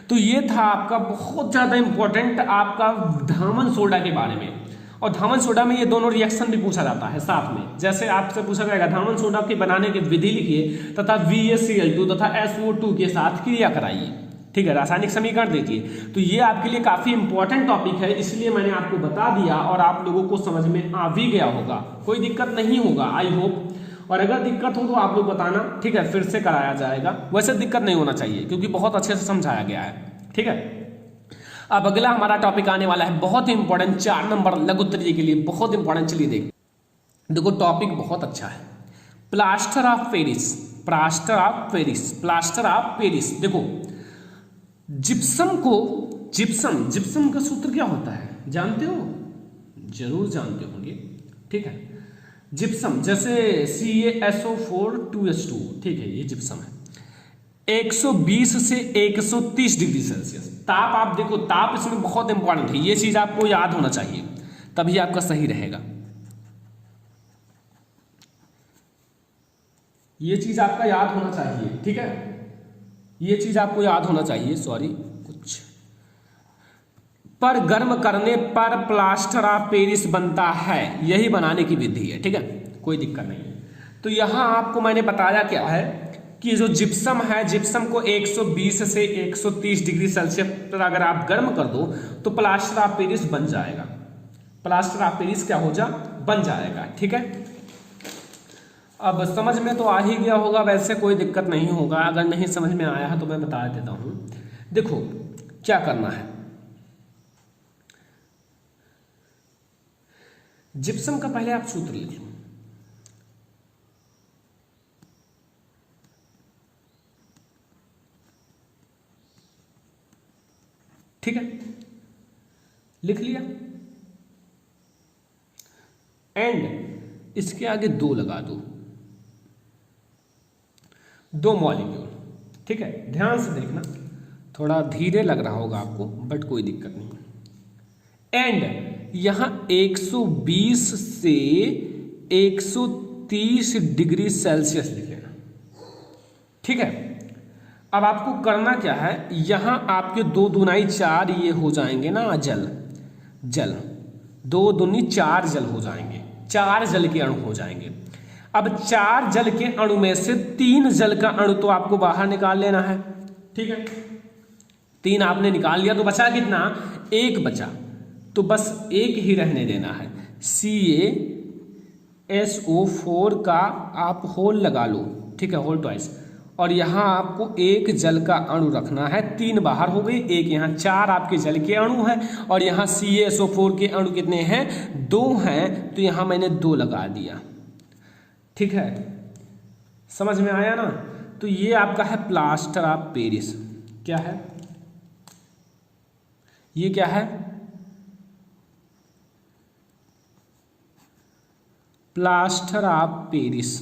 तो ये था आपका बहुत ज्यादा इंपॉर्टेंट आपका धामन सोडा के बारे में। और धामन सोडा में ये दोनों रिएक्शन भी पूछा जाता है साथ में, जैसे आपसे पूछा जाएगा धामन सोडा के बनाने की विधि लिखिए तथा VaCl2 तथा SO2 के साथ क्रिया कराइए, ठीक है, रासायनिक समीकरण दीजिए। तो ये आपके लिए काफी इंपॉर्टेंट टॉपिक है, इसलिए मैंने आपको बता दिया और आप लोगों को समझ में आ भी गया होगा, कोई दिक्कत नहीं होगा आई होप। और अगर दिक्कत हो तो आप लोग बताना, ठीक है, फिर से कराया जाएगा। वैसे दिक्कत नहीं होना चाहिए क्योंकि बहुत अच्छे से समझाया गया है, ठीक है। अब अगला हमारा टॉपिक आने वाला है बहुत ही इंपॉर्टेंट, 4 नंबर लघुत्तरीय के लिए बहुत इंपॉर्टेंट। चलिए देखो टॉपिक बहुत अच्छा है, plaster of Paris, plaster of Paris. देखो जिप्सम का सूत्र क्या होता है जानते हो, जरूर जानते होंगे, ठीक है। जिप्सम जैसे CaSO4 2H2, ठीक है, ये जिप्सम है। 120 से 130 डिग्री सेल्सियस ताप, आप देखो ताप इसमें बहुत इंपॉर्टेंट है, ये चीज आपको याद होना चाहिए तभी आपका सही रहेगा। ये चीज आपका याद होना चाहिए, ठीक है, ये चीज आपको याद होना चाहिए, सॉरी कुछ पर गर्म करने पर प्लास्टर ऑफ पेरिस बनता है, यही बनाने की विधि है, ठीक है, कोई दिक्कत नहीं है। तो यहां आपको मैंने बताया क्या है कि जो जिप्सम है, जिप्सम को 120 से 130 डिग्री सेल्सियस पर अगर आप गर्म कर दो तो प्लास्टर ऑफ पेरिस बन जाएगा, प्लास्टर ऑफ पेरिस क्या हो जा बन जाएगा, ठीक है। अब समझ में तो आ ही गया होगा, वैसे कोई दिक्कत नहीं होगा, अगर नहीं समझ में आया है तो मैं बता देता हूं। देखो क्या करना है, जिप्सम का पहले आप सूत्र लिख लो, ठीक है, लिख लिया। एंड इसके आगे 2 लगा दो, 2 मॉलिक्यूल, ठीक है, ध्यान से देखना, थोड़ा धीरे लग रहा होगा आपको बट कोई दिक्कत नहीं। एंड यहां 120 से 130 डिग्री सेल्सियस लिख लेना, ठीक है। अब आपको करना क्या है, यहां आपके 2 दूनाई 4 ये हो जाएंगे ना जल, 2 दूनी 4 जल हो जाएंगे, 4 जल के अणु हो जाएंगे। अब 4 जल के अणु में से 3 जल का अणु तो आपको बाहर निकाल लेना है, ठीक है, 3 आपने निकाल लिया तो बचा कितना, 1 बचा, तो बस 1 ही रहने देना है। CaSO4 का आप होल लगा लो, ठीक है, होल ट्वाइस, और यहां आपको 1 जल का अणु रखना है, 3 बाहर हो गई, 1 यहां, 4 आपके जल के अणु हैं और यहां CaSO4 के अणु कितने हैं, 2 हैं, तो यहां मैंने 2 लगा दिया, ठीक है, समझ में आया ना। तो ये आपका है प्लास्टर ऑफ पेरिस, क्या है ये, क्या है प्लास्टर ऑफ पेरिस,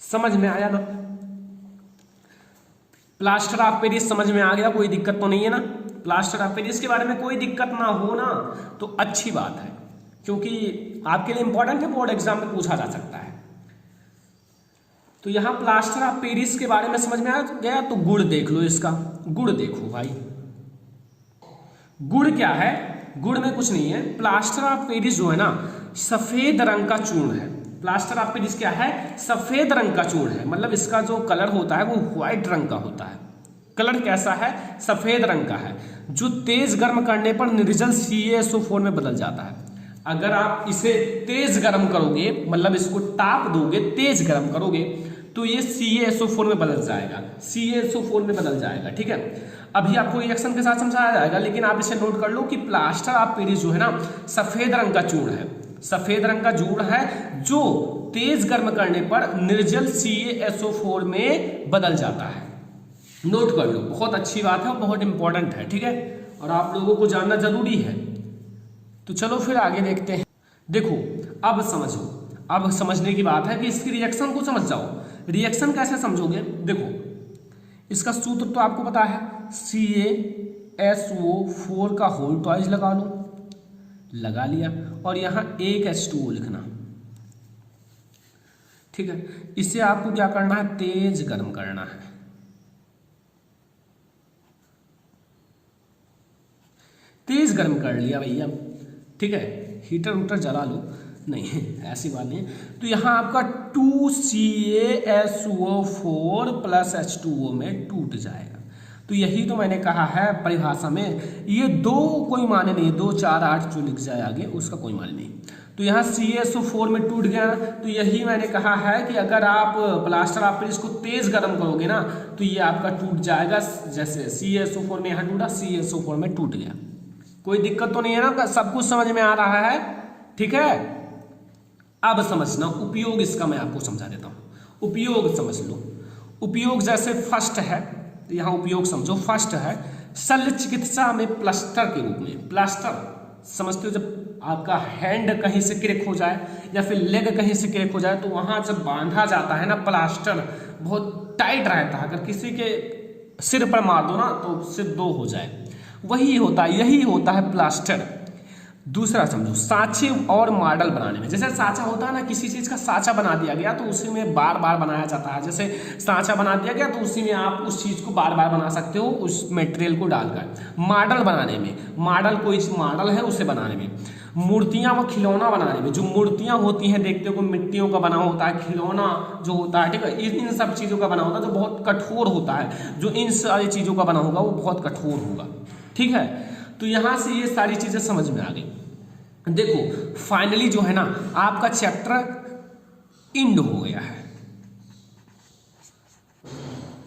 समझ में आया ना। प्लास्टर ऑफ पेरिस समझ में आ गया, कोई दिक्कत तो नहीं है ना। प्लास्टर ऑफ पेरिस के बारे में कोई दिक्कत ना हो ना तो अच्छी बात है, क्योंकि आपके लिए इंपॉर्टेंट है, बोर्ड एग्जाम में पूछा जा सकता है। तो यहां प्लास्टर ऑफ पेरिस के बारे में समझ में आ गया। तो गुड़ देख लो, इसका गुड़ देखो भाई, गुड़ क्या है? गुड़ में कुछ नहीं है। प्लास्टर ऑफ पेरिस जो है ना सफेद रंग का चूर्ण है। प्लास्टर ऑफ पेरिस क्या है? सफेद रंग का चूर्ण है, मतलब इसका जो कलर होता है वो व्हाइट रंग का होता है। कलर कैसा है? सफेद रंग का है, जो तेज गर्म करने पर निर्जल CaSO4 में बदल जाता है। अगर आप इसे तेज गर्म करोगे, मतलब इसको ताप दोगे, तेज गर्म करोगे, तो ये CaSO4 में बदल जाएगा, CaSO4 में बदल जाएगा। ठीक है, अभी आपको रिएक्शन के साथ समझाया जाएगा, लेकिन आप इसे नोट कर लो कि प्लास्टर ऑफ पेरिस जो है ना सफेद रंग का चूर्ण है, सफेद रंग का चूर्ण है, जो तेज गर्म करने पर निर्जल CaSO4 में बदल जाता है। नोट कर लो, बहुत अच्छी बात है और बहुत इंपॉर्टेंट है। ठीक है, और आप लोगों को जानना जरूरी है। तो चलो फिर आगे देखते हैं। देखो अब समझो, अब समझने की बात है कि इसकी रिएक्शन को समझ जाओ। रिएक्शन कैसे समझोगे? देखो इसका सूत्र तो आपको पता है, CaSO4 का होल ट्वाइस लगा लो, लगा लिया, और यहां एक H2O लिखना। ठीक है, इसे आपको क्या करना है? तेज गर्म करना है। तेज गर्म कर लिया भैया। ठीक है, हीटर उटर जला लो, नहीं ऐसी बात नहीं। तो यहाँ आपका 2CaSO4 प्लस H2O में टूट जाएगा। तो यही तो मैंने कहा है परिभाषा में, ये दो कोई माने नहीं, 2 4 8 जो लिख जाए आगे उसका कोई माने नहीं। तो यहाँ CaSO4 में टूट गया। तो यही मैंने कहा है कि अगर आप प्लास्टर ऑफ पेरिस को तेज गर्म करोगे ना तो ये आपका टूट जाएगा। जैसे CaSO4 में यहाँ टूटा, CaSO4 में टूट गया। कोई दिक्कत तो नहीं है ना? सब कुछ समझ में आ रहा है? ठीक है, अब समझना उपयोग इसका मैं आपको समझा देता हूं। उपयोग समझ लो। उपयोग जैसे फर्स्ट है, यहां उपयोग समझो। फर्स्ट है शल्य चिकित्सा में प्लास्टर के रूप में। प्लास्टर समझते हो, जब आपका हैंड कहीं से क्रैक हो जाए या फिर लेग कहीं से क्रैक हो जाए तो वहां जब बांधा जाता है ना, प्लास्टर बहुत टाइट रहता है। अगर किसी के सिर पर मार दो ना तो सिर दो हो जाए, वही होता है, यही होता है प्लास्टर। दूसरा समझो सांचे और मॉडल बनाने में। जैसे सांचा होता है ना, किसी चीज का सांचा बना दिया गया तो उसी में बार बार बनाया जाता है। जैसे सांचा बना दिया गया तो उसी में आप उस चीज को बार बार बना सकते हो उस मटेरियल को डालकर। मॉडल बनाने में, मॉडल कोई मॉडल है उसे बनाने में। मूर्तियां व खिलौना बनाने में, जो मूर्तियां होती हैं देखते हो मिट्टियों का बना होता है, खिलौना जो होता है, ठीक है, इन सब चीजों का बना होता है जो बहुत कठोर होता है। जो इन सारी चीजों का बना होगा वो बहुत कठोर होगा। ठीक है, तो यहां से ये सारी चीजें समझ में आ गई। देखो फाइनली जो है ना आपका चैप्टर इंड हो गया है,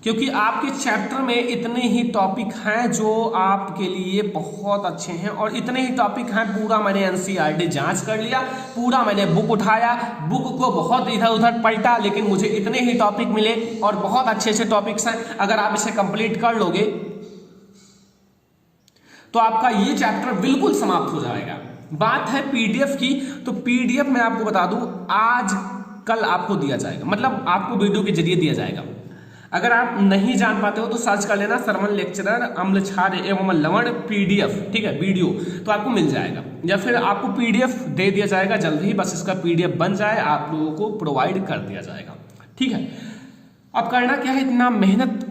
क्योंकि आपके चैप्टर में इतने ही टॉपिक हैं जो आपके लिए बहुत अच्छे हैं, और इतने ही टॉपिक हैं। पूरा मैंने एनसीईआरटी जांच कर लिया, पूरा मैंने बुक उठाया, बुक को बहुत इधर उधर पलटा, लेकिन मुझे इतने ही टॉपिक मिले और बहुत अच्छे अच्छे टॉपिक्स हैं। अगर आप इसे कंप्लीट कर लोगे तो आपका ये चैप्टर बिल्कुल समाप्त हो जाएगा। बात है पीडीएफ की, तो पीडीएफ मैं आपको बता दूं आज कल आपको दिया जाएगा, मतलब आपको वीडियो के जरिए दिया जाएगा। अगर आप नहीं जान पाते हो तो सर्च कर लेना सरवन लेक्चरर अम्ल क्षार एवं लवण पीडीएफ, ठीक है, वीडियो, तो आपको मिल जाएगा। या फिर आपको पीडीएफ दे दिया जाएगा जल्द ही, बस इसका पीडीएफ बन जाए आप लोगों को प्रोवाइड कर दिया जाएगा। ठीक है, अब करना क्या है, इतना मेहनत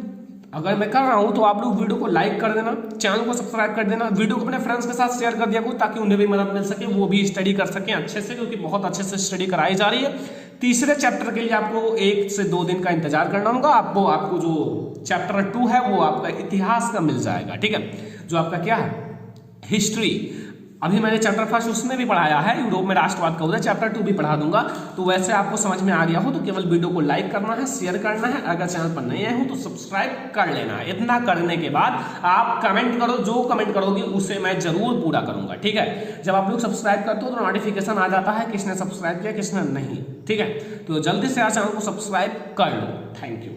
अगर मैं कर रहा हूं तो आप लोग वीडियो को लाइक कर देना, चैनल को सब्सक्राइब कर देना, वीडियो को अपने फ्रेंड्स के साथ शेयर कर दिया करो ताकि उन्हें भी मदद मिल सके, वो भी स्टडी कर सकें अच्छे से, क्योंकि बहुत अच्छे से स्टडी कराई जा रही है। तीसरे चैप्टर के लिए आपको 1 से 2 दिन का इंतजार करना होगा। आपको जो चैप्टर 2 है वो आपका इतिहास का मिल जाएगा। ठीक है, जो आपका क्या है, हिस्ट्री। अभी मैंने चैप्टर 1 उसमें भी पढ़ाया है, यूरोप में राष्ट्रवाद का उदय, चैप्टर 2 भी पढ़ा दूंगा। तो वैसे आपको समझ में आ गया हो तो केवल वीडियो को लाइक करना है, शेयर करना है, अगर चैनल पर नए आए हो तो सब्सक्राइब कर लेना है। इतना करने के बाद आप कमेंट करो, जो कमेंट करोगे उसे मैं जरूर पूरा करूंगा। ठीक है, जब आप लोग सब्सक्राइब करते हो तो नोटिफिकेशन आ जाता है किसने सब्सक्राइब किया किसने नहीं। ठीक है, तो जल्दी से चैनल को सब्सक्राइब कर लो। Thank you.